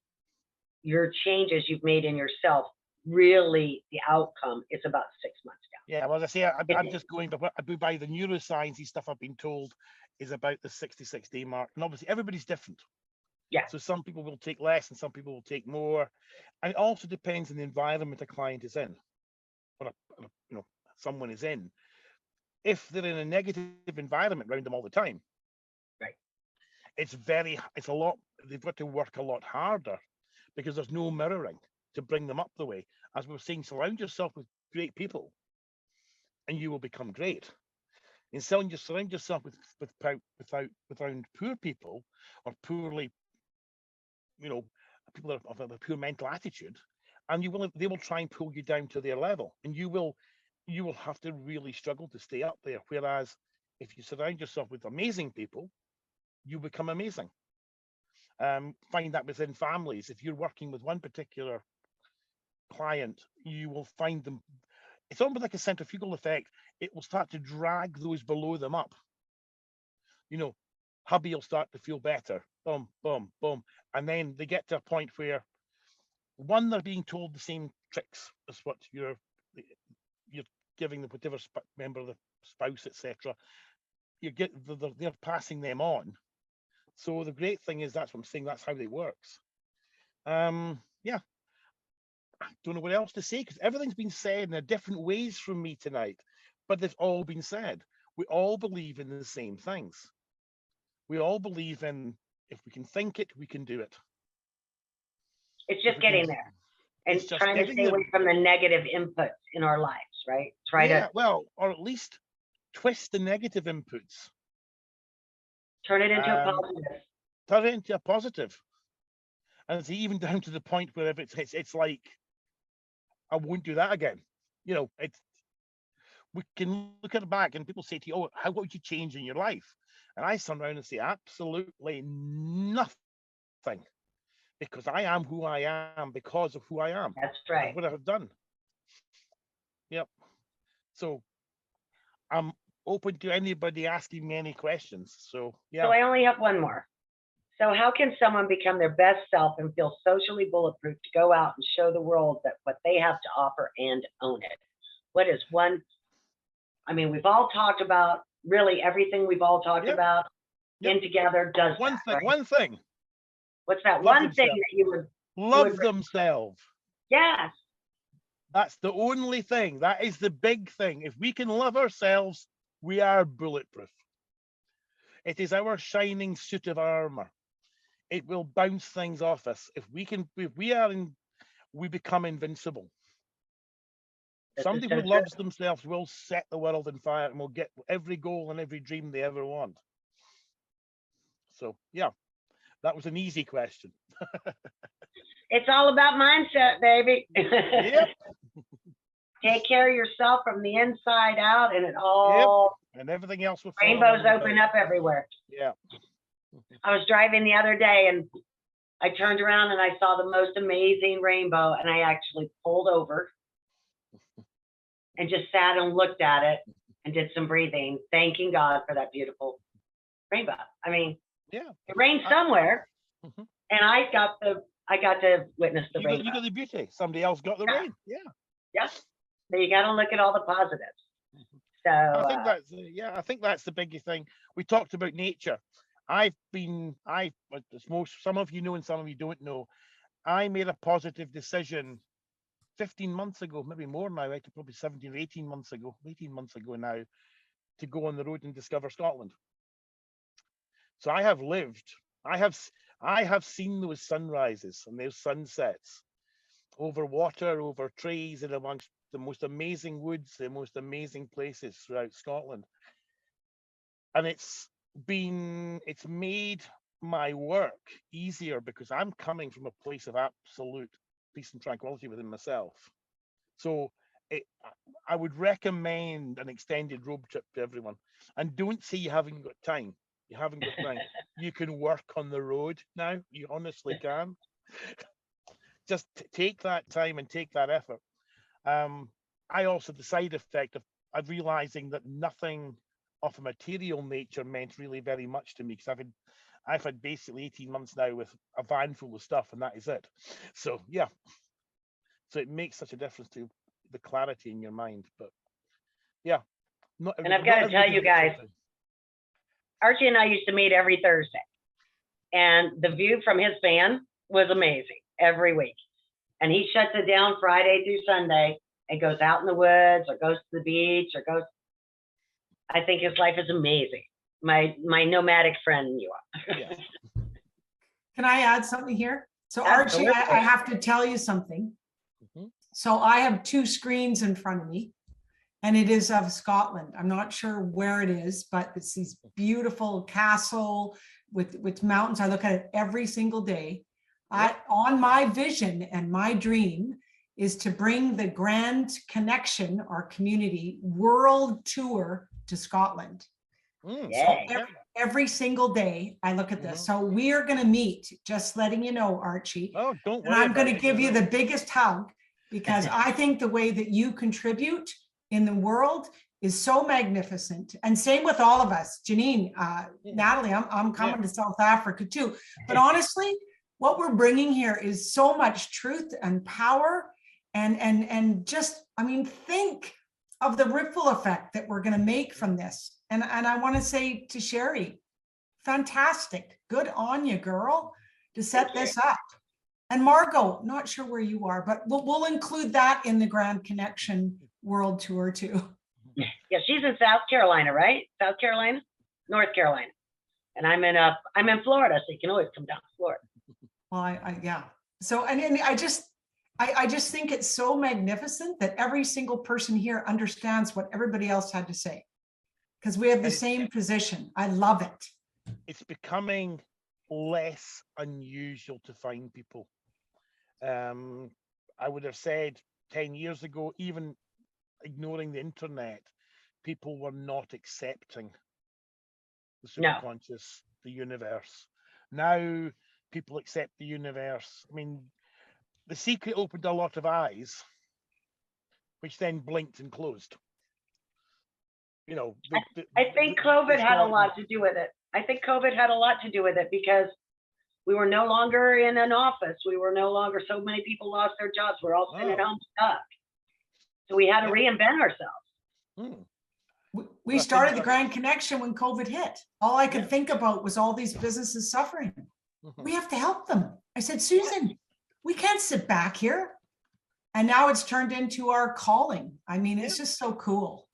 your changes you've made in yourself. Really, the outcome is about 6 months down. Yeah, well, as I say, I'm just going by the neuroscience stuff I've been told is about the 66-day mark. And obviously everybody's different. Yeah. So some people will take less and some people will take more. And it also depends on the environment a client is in, or someone is in. If they're in a negative environment around them all the time, right, they've got to work a lot harder, because there's no mirroring to bring them up the way. As we were saying, surround yourself with great people and you will become great. And surround yourself with poor people, or poorly, people of a poor mental attitude, and they will try and pull you down to their level, and you will have to really struggle to stay up there. Whereas if you surround yourself with amazing people, you become amazing. Find that within families. If you're working with one particular client, you will find them. It's almost like a centrifugal effect. It will start to drag those below them up. Hubby will start to feel better. Boom, boom, boom. And then they get to a point where, one, they're being told the same tricks as what you're giving them, whatever member of the spouse, etc. They're passing them on. So the great thing is, that's what I'm saying, that's how it works. Yeah. I don't know what else to say, because everything's been said in different ways from me tonight, but they've all been said. We all believe in the same things. We all believe in, if we can think it, we can do it. It's just getting there and trying to stay away from the negative inputs in our lives, right? Or at least twist the negative inputs. Turn it into a positive. Turn it into a positive. And it's even down to the point where if it's like, I won't do that again. We can look at it back and people say to you, oh, what would you change in your life? And I turn around and say, absolutely nothing. Because I am who I am because of who I am. That's right. What I have done. Yep. So I'm open to anybody asking me any questions. So yeah. So I only have one more. So how can someone become their best self and feel socially bulletproof to go out and show the world that what they have to offer and own it? What is one, I mean, we've all talked about really everything we've all talked Yep. about Yep. in together does One that, thing, right? one thing, What's that Love one thing themselves. that you would, love themselves. yes, That's the only thing. That is the big thing. If we can love ourselves, we are bulletproof. It is our shining suit of armor. It will bounce things off us. If we become invincible. this is Somebody so who true. loves themselves will set the world on fire and will get every goal and every dream they ever want. So yeah, that was an easy question. It's all about mindset, baby. Yep. Take care of yourself from the inside out, and it all And everything else will fall rainbows along open the up everywhere. Yeah. I was driving the other day and I turned around and I saw the most amazing rainbow, and I actually pulled over and just sat and looked at it and did some breathing, thanking God for that beautiful rainbow. I mean, Yeah. it rained somewhere, Mhm. and I got to witness the You rainbow. got the beauty. Somebody else got the Yeah. rain. Yeah. Yeah. So you got to look at all the positives. So I think I think that's the biggest thing. We talked about nature. Some of you know and some of you don't know, I made a positive decision 15 months ago, maybe more now, probably 17 or 18 months ago now, to go on the road and discover Scotland. So I have seen those sunrises and those sunsets over water, over trees, and amongst the most amazing woods, the most amazing places throughout Scotland. And it's made my work easier because I'm coming from a place of absolute peace and tranquility within myself. So I would recommend an extended road trip to everyone. And don't say you haven't got time. You haven't got time. You can work on the road now. You honestly can. Just take that time and take that effort. I also, the side effect of realizing that nothing of a material nature meant really very much to me, because I've had basically 18 months now with a van full of stuff, and that is it. So yeah, so it makes such a difference to the clarity in your mind. But yeah, and I've got to tell you guys, Archie and I used to meet every Thursday, and the view from his van was amazing every week. And he shuts it down Friday through Sunday and goes out in the woods or goes to the beach or goes. I think his life is amazing. My nomadic friend you are. Yeah. Can I add something here? So Archie, I have to tell you something. Mm-hmm. So I have two screens in front of me, and it is of Scotland. I'm not sure where it is, but it's these beautiful castle with mountains. I look at it every single day. On my vision and my dream is to bring the Grand Connection, our community world tour to Scotland. So every single day I look at this. So we are going to meet, just letting you know, Archie. Oh, don't worry. And I'm going to give you the biggest hug, because I think the way that you contribute in the world is so magnificent. And same with all of us. Janine, Natalie, I'm coming to South Africa too. But honestly, what we're bringing here is so much truth and power, and just, I mean, think of the ripple effect that we're going to make from this. And I want to say to Sherry, fantastic, good on you, girl, to set this up. And Margot, not sure where you are, but we'll include that in the Grand Connection World Tour too. Yeah, she's in South Carolina, right? South Carolina, North Carolina, and I'm in Florida, so you can always come down to Florida. Well, yeah. So, and I just think it's so magnificent that every single person here understands what everybody else had to say, because we have the same position. I love it. It's becoming less unusual to find people. I would have said 10 years ago, even ignoring the internet, people were not accepting the superconscious, the universe. Now people accept the universe. I mean, The Secret opened a lot of eyes, which then blinked and closed. You know, I think COVID had a lot to do with it. I think COVID had a lot to do with it, because We were no longer in an office. We were no longer, so many people lost their jobs. We're all sitting at Oh. home stuck. So we had to Yeah. reinvent ourselves. Hmm. We I started think the that- Grand Connection when COVID hit. All I could Yeah. think about was all these businesses suffering. Mhm. We have to help them. I said, Susan, we can't sit back here. And now it's turned into our calling. I mean, it's just so cool.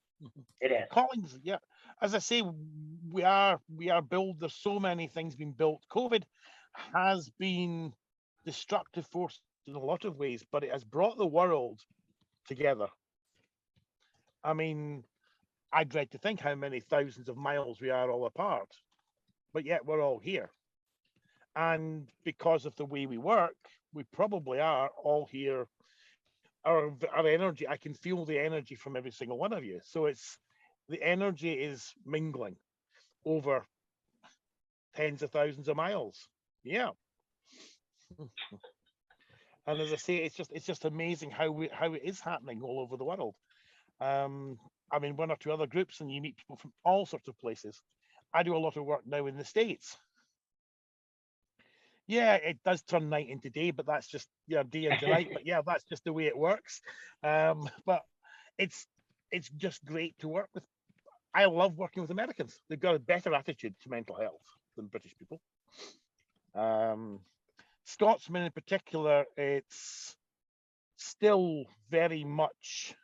It is. Collins, yeah. As I say, we are built. There's so many things being built. COVID has been destructive force in a lot of ways, but it has brought the world together. I mean, I dread to think how many thousands of miles we are all apart, but yet we're all here. And because of the way we work, we probably are all here. Our energy, I can feel the energy from every single one of you. So it's the energy is mingling over tens of thousands of miles. Yeah. And as I say, it's just amazing how it is happening all over the world. I mean, one or two other groups, and you meet people from all sorts of places. I do a lot of work now in the States. Yeah, it does turn night into day, but that's just day into night. But yeah, that's just the way it works. But it's just great to work with. I love working with Americans. They've got a better attitude to mental health than British people. Scotsmen in particular, it's still very much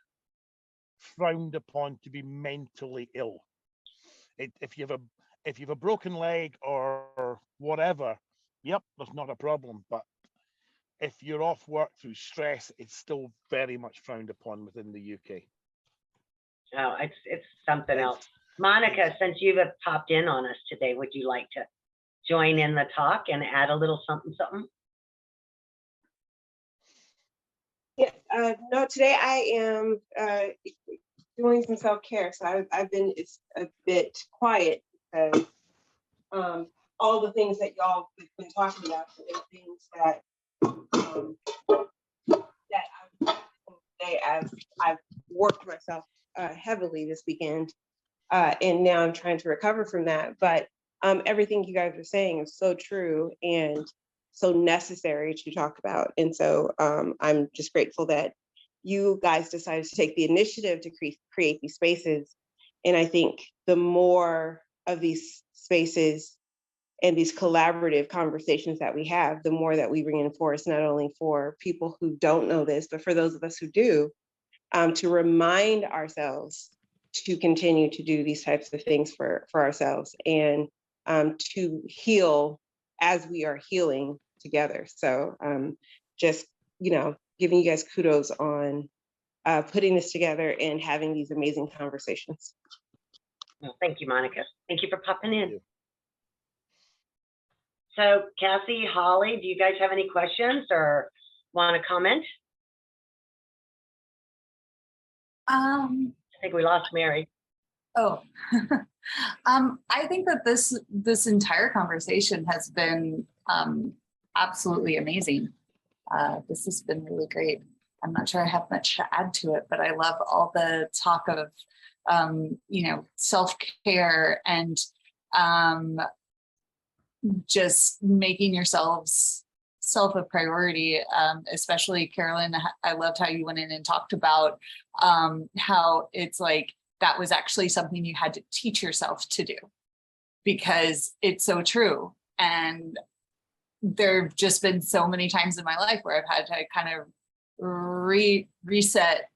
frowned upon to be mentally ill. If you have a broken leg or whatever, yep, there's not a problem. But if you're off work through stress, it's still very much frowned upon within the UK. No, it's something else. Monica, since you've popped in on us today, would you like to join in the talk and add a little something, something? Yeah, no, today I am doing some self-care. So I've been, it's a bit quiet because all the things that y'all have been talking about are things that as I've worked myself heavily this weekend, and now I'm trying to recover from that. But everything you guys are saying is so true and so necessary to talk about. And so I'm just grateful that you guys decided to take the initiative to create these spaces. And I think the more of these spaces and these collaborative conversations that we have, the more that we reinforce, not only for people who don't know this, but for those of us who do, to remind ourselves to continue to do these types of things for ourselves and to heal as we are healing together. So just, giving you guys kudos on putting this together and having these amazing conversations. Well, thank you, Monica. Thank you for popping in. So Cassie, Holly, do you guys have any questions or want to comment? I think we lost Mary. Oh, I think that this entire conversation has been absolutely amazing. This has been really great. I'm not sure I have much to add to it, but I love all the talk of, self-care and just making yourself a priority, especially Carolyn. I loved how you went in and talked about how it's like that was actually something you had to teach yourself to do, because it's so true. And there have just been so many times in my life where I've had to kind of reset,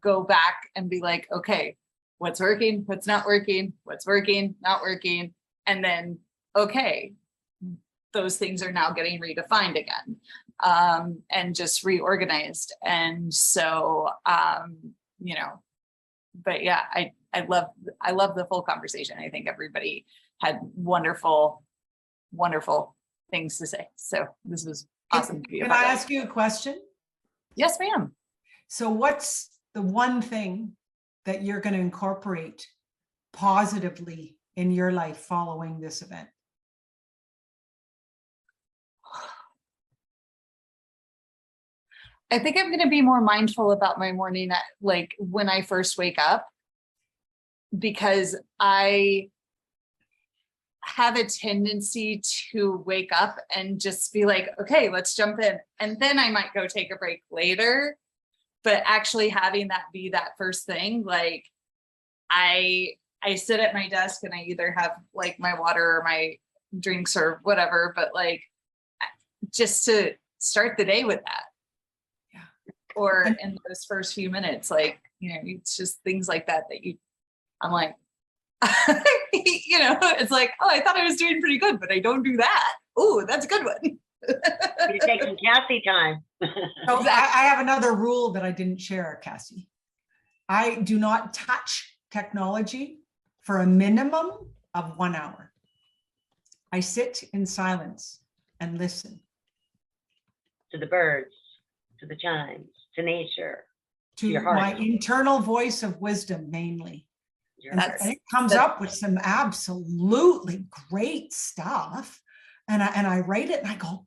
go back and be like, okay, what's working, what's not working, what's working, not working. And then, okay, those things are now getting redefined again, and just reorganized. And so, but yeah, I love the full conversation. I think everybody had wonderful things to say. So this was awesome to be a Can part I of. ask you a question? Yes, ma'am. So what's the one thing that you're going to incorporate positively in your life following this event? I think I'm going to be more mindful about my morning, like when I first wake up, because I have a tendency to wake up and just be like, okay, let's jump in. And then I might go take a break later. But actually having that be that first thing, like I sit at my desk and I either have like my water or my drinks or whatever, but like just to start the day with that. Yeah. Or in those first few minutes, like, it's just things like that I'm like, it's like, oh, I thought I was doing pretty good, but I don't do that. Oh, that's a good one. You take some Cassie time. So I have another rule that I didn't share, Cassie. I do not touch technology for a minimum of 1 hour. I sit in silence and listen. To the birds, to the chimes, to nature, to your heart. my internal voice of wisdom, mainly. And it comes up with some absolutely great stuff. And I write it and I go,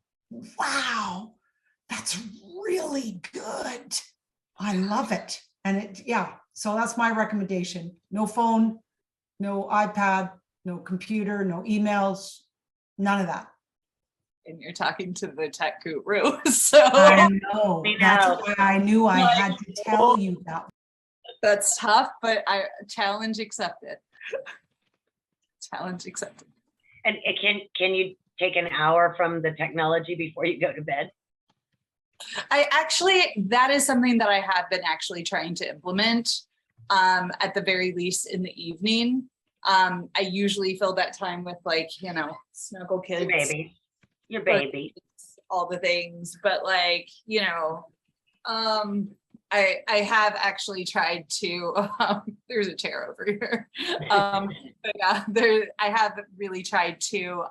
wow, that's really good. I love it. And so that's my recommendation. No phone, no iPad, no computer, no emails, none of that. And you're talking to the tech guru. So I know. That's why I knew I had to tell you that. That's tough, but challenge accepted. Challenge accepted. And can you take an hour from the technology before you go to bed? That is something that I have been actually trying to implement, at the very least in the evening. I usually fill that time with like, snuggle kids. Your baby. All the things, but like, I have actually tried to, there's a chair over here. But yeah, I have really tried to,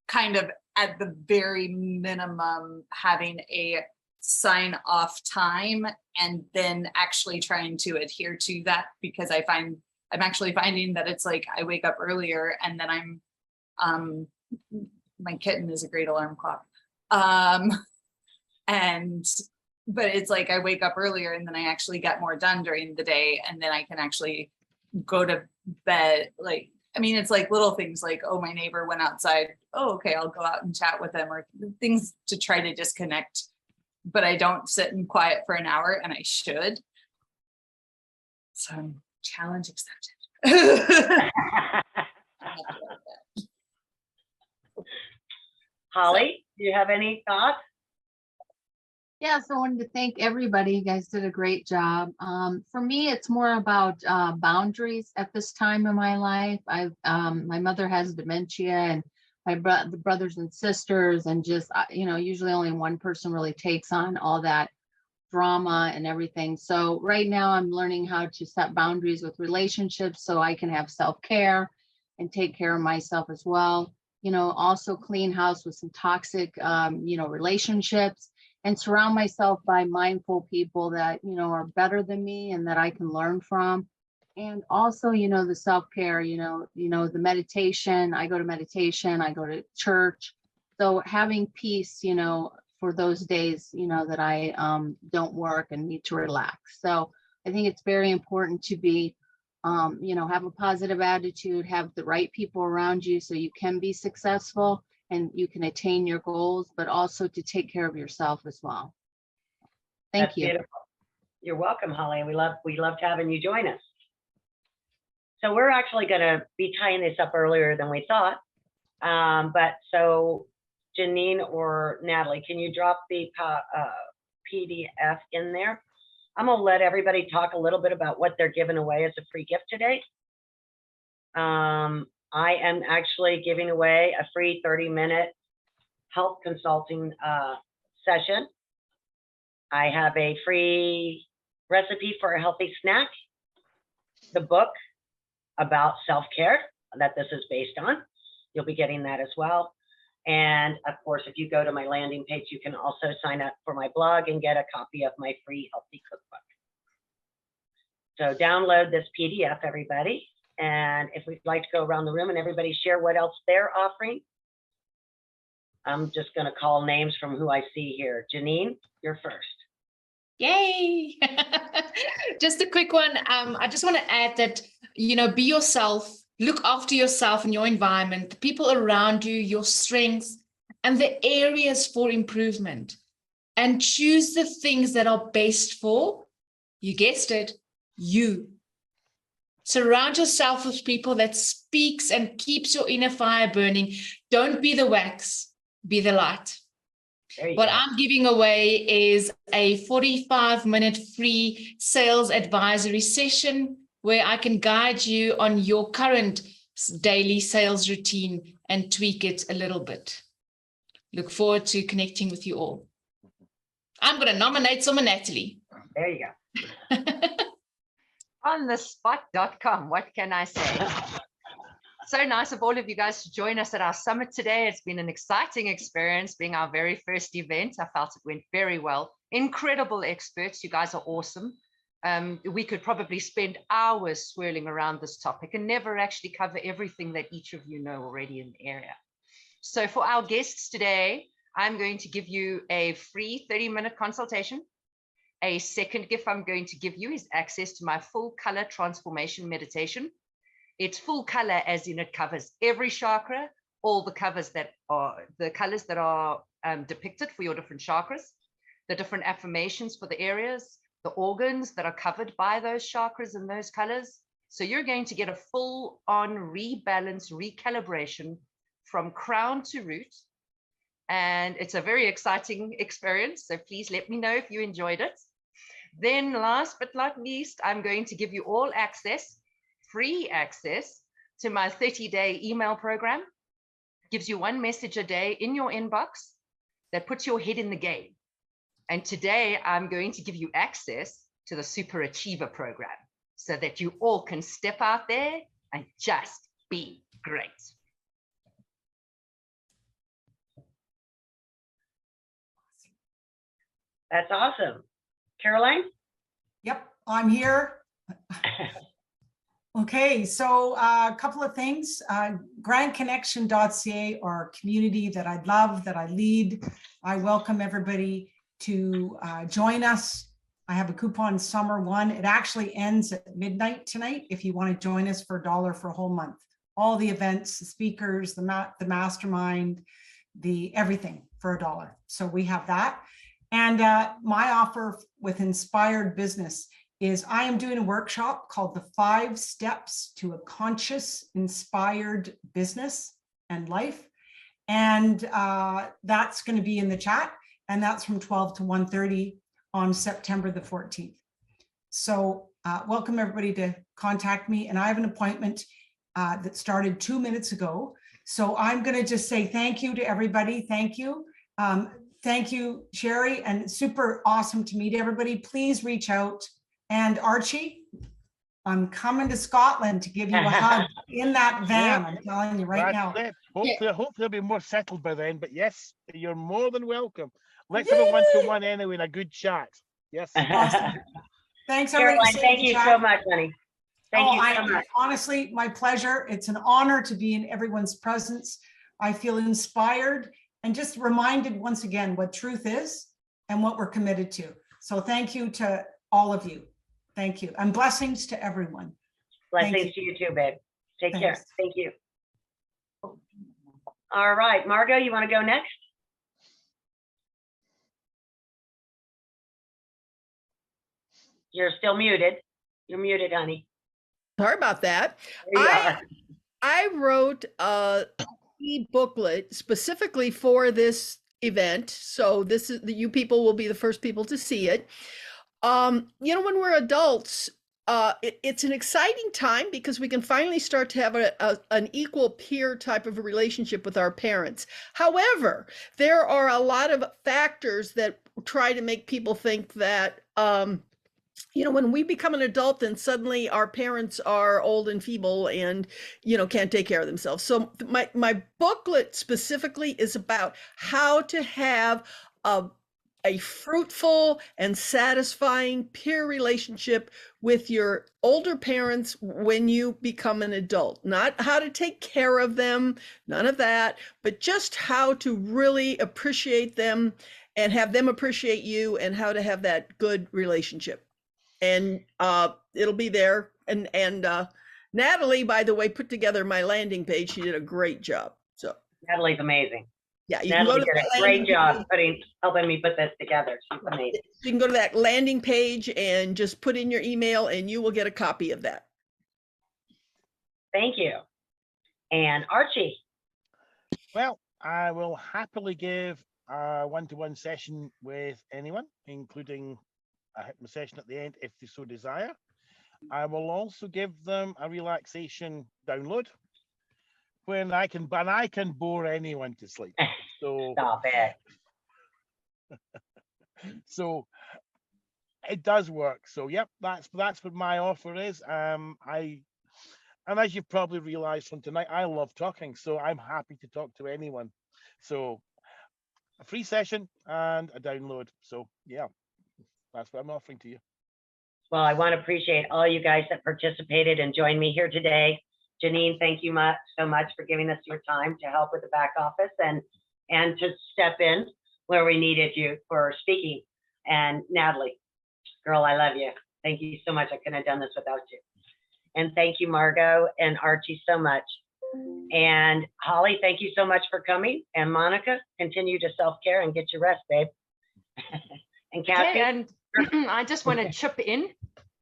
kind of at the very minimum having a sign off time and then actually trying to adhere to that, because I'm actually finding that it's like I wake up earlier and then my kitten is a great alarm clock. But it's like I wake up earlier and then I actually get more done during the day, and then I can actually go to bed. Like, it's like little things like, oh, my neighbor went outside. Oh, okay, I'll go out and chat with them, or things to try to disconnect. But I don't sit in quiet for an hour, and I should. So challenge accepted. Holly, do you have any thoughts? Yes, I wanted to thank everybody. You guys did a great job. For me, it's more about boundaries at this time in my life. My mother has dementia, and the brothers and sisters, and just, usually only one person really takes on all that drama and everything. So right now I'm learning how to set boundaries with relationships so I can have self-care and take care of myself as well. Also clean house with some toxic, relationships, and surround myself by mindful people that, are better than me and that I can learn from. And also, the self-care, the meditation, I go to meditation, I go to church. So having peace, for those days, that I don't work and need to relax. So I think it's very important to be, have a positive attitude, have the right people around you so you can be successful and you can attain your goals, but also to take care of yourself as well. Thank you. Beautiful. You're welcome, Holly. We loved having you join us. So we're actually going to be tying this up earlier than we thought. But so Janine or Natalie, can you drop the PDF in there? I'm going to let everybody talk a little bit about what they're giving away as a free gift today. I am actually giving away a free 30-minute health consulting session. I have a free recipe for a healthy snack, the book about self-care that this is based on. You'll be getting that as well. And of course, if you go to my landing page, you can also sign up for my blog and get a copy of my free healthy cookbook. So download this PDF, everybody. And if we'd like to go around the room and everybody share what else they're offering. I'm just going to call names from who I see here. Janine, you're first. Yay! Just a quick one. I just want to add that, be yourself, Look after yourself and your environment, the people around you, your strengths, and the areas for improvement. And choose the things that are best for, you guessed it, you. Surround yourself with people that speaks and keeps your inner fire burning. Don't be the wax, be the light. What I'm giving away is a 45-minute free sales advisory session where I can guide you on your current daily sales routine and tweak it a little bit. Look forward to connecting with you all. I'm going to nominate someone, Natalie. There you go. onthespot.com. What can I say? So nice of all of you guys to join us at our summit today. It's been an exciting experience being our very first event. I felt it went very well. Incredible experts. You guys are awesome. We could probably spend hours swirling around this topic and never actually cover everything that each of you know already in the area. So for our guests today, I'm going to give you a free 30-minute consultation. A second gift I'm going to give you is access to my full color transformation meditation. It's full color as in it covers every chakra, all the colors that are depicted for your different chakras, the different affirmations for the areas, the organs that are covered by those chakras and those colors. So you're going to get a full on rebalance, recalibration from crown to root. And it's a very exciting experience. So please let me know if you enjoyed it. Then last but not least, I'm going to give you all access, free access to my 30-day email program. It gives you one message a day in your inbox that puts your head in the game. And today I'm going to give you access to the Super Achiever program so that you all can step out there and just be great. That's awesome. Caroline? Yep, I'm here. Okay, so a couple of things. Grandconnection.ca, or community that I love, that I lead. I welcome everybody to join us. I have a coupon Summer 1. It actually ends at midnight tonight if you want to join us for $1 for a whole month. All the events, the speakers, the mastermind, the everything for $1. So we have that. And my offer with Inspired Business is I am doing a workshop called the 5 Steps to a Conscious, Inspired Business and Life. And that's going to be in the chat. And that's from 12 to 1:30 on September the 14th. So welcome everybody to contact me. And I have an appointment that started 2 minutes ago. So I'm going to just say thank you to everybody. Thank you. Thank you, Sherry, and super awesome to meet everybody. Please reach out. And Archie, I'm coming to Scotland to give you a hug in that van. I'm telling you right now. Hopefully I'll be more settled by then, but yes, you're more than welcome. Let's have a one-to-one anyway and a good chat. Yes. Awesome. Thanks, Caroline, everybody. thank you so much, honey. Thank you so much. Honestly, my pleasure. It's an honor to be in everyone's presence. I feel inspired and just reminded once again what truth is and what we're committed to. So thank you to all of you. Thank you. And blessings to everyone. Blessings to you too, babe. Take care. Thanks. Thank you. All right, Margot, you want to go next? You're still muted. You're muted, honey. Sorry about that. There you are. I wrote a e-booklet specifically for this event. So this is you people will be the first people to see it. When we're adults, it's an exciting time because we can finally start to have an equal peer type of a relationship with our parents. However, there are a lot of factors that try to make people think that, when we become an adult, then suddenly our parents are old and feeble and, can't take care of themselves. So my booklet specifically is about how to have a fruitful and satisfying peer relationship with your older parents when you become an adult. Not how to take care of them, none of that, but just how to really appreciate them and have them appreciate you and how to have that good relationship. And it'll be there. And Natalie, by the way, put together my landing page. She did a great job. So Natalie's amazing. yeah, you can go Natalie to did that a great landing job page. helping me put this together. She's amazing. You can go to that landing page and just put in your email and you will get a copy of that. Thank you. And Archie. Well, I will happily give a one-to-one session with anyone, including a session at the end if they so desire. I will also give them a relaxation download when I can bore anyone to sleep. So Stop it. so it does work. So yep, that's what my offer is. And as you've probably realized from tonight, I love talking, so I'm happy to talk to anyone. So a free session and a download. So yeah, that's what I'm offering to you. Well, I want to appreciate all you guys that participated and joined me here today. Janine, thank you so much for giving us your time to help with the back office and to step in where we needed you for speaking. And Natalie, girl, I love you. Thank you so much. I couldn't have done this without you. And thank you, Margot and Archie, so much. And Holly, thank you so much for coming. And Monica, continue to self-care and get your rest, babe. And Kathy. Okay, and I just want to chip in.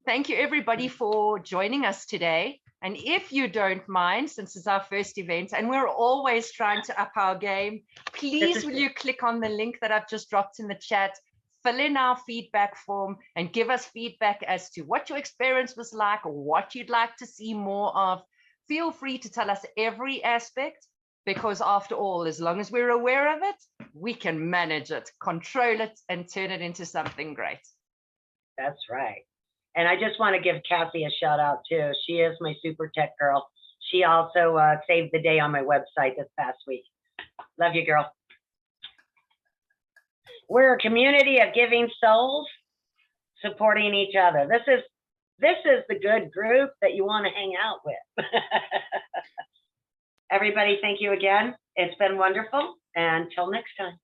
Thank you, everybody, for joining us today. And if you don't mind, since it's our first event and we're always trying to up our game, please will you click on the link that I've just dropped in the chat, fill in our feedback form and give us feedback as to what your experience was like or what you'd like to see more of. Feel free to tell us every aspect, because after all, as long as we're aware of it, we can manage it, control it, and turn it into something great. That's right. And I just want to give Kathy a shout out too. She is my super tech girl. She also saved the day on my website this past week. Love you, girl. We're a community of giving souls supporting each other. This is the good group that you want to hang out with. Everybody, thank you again. It's been wonderful. Until next time.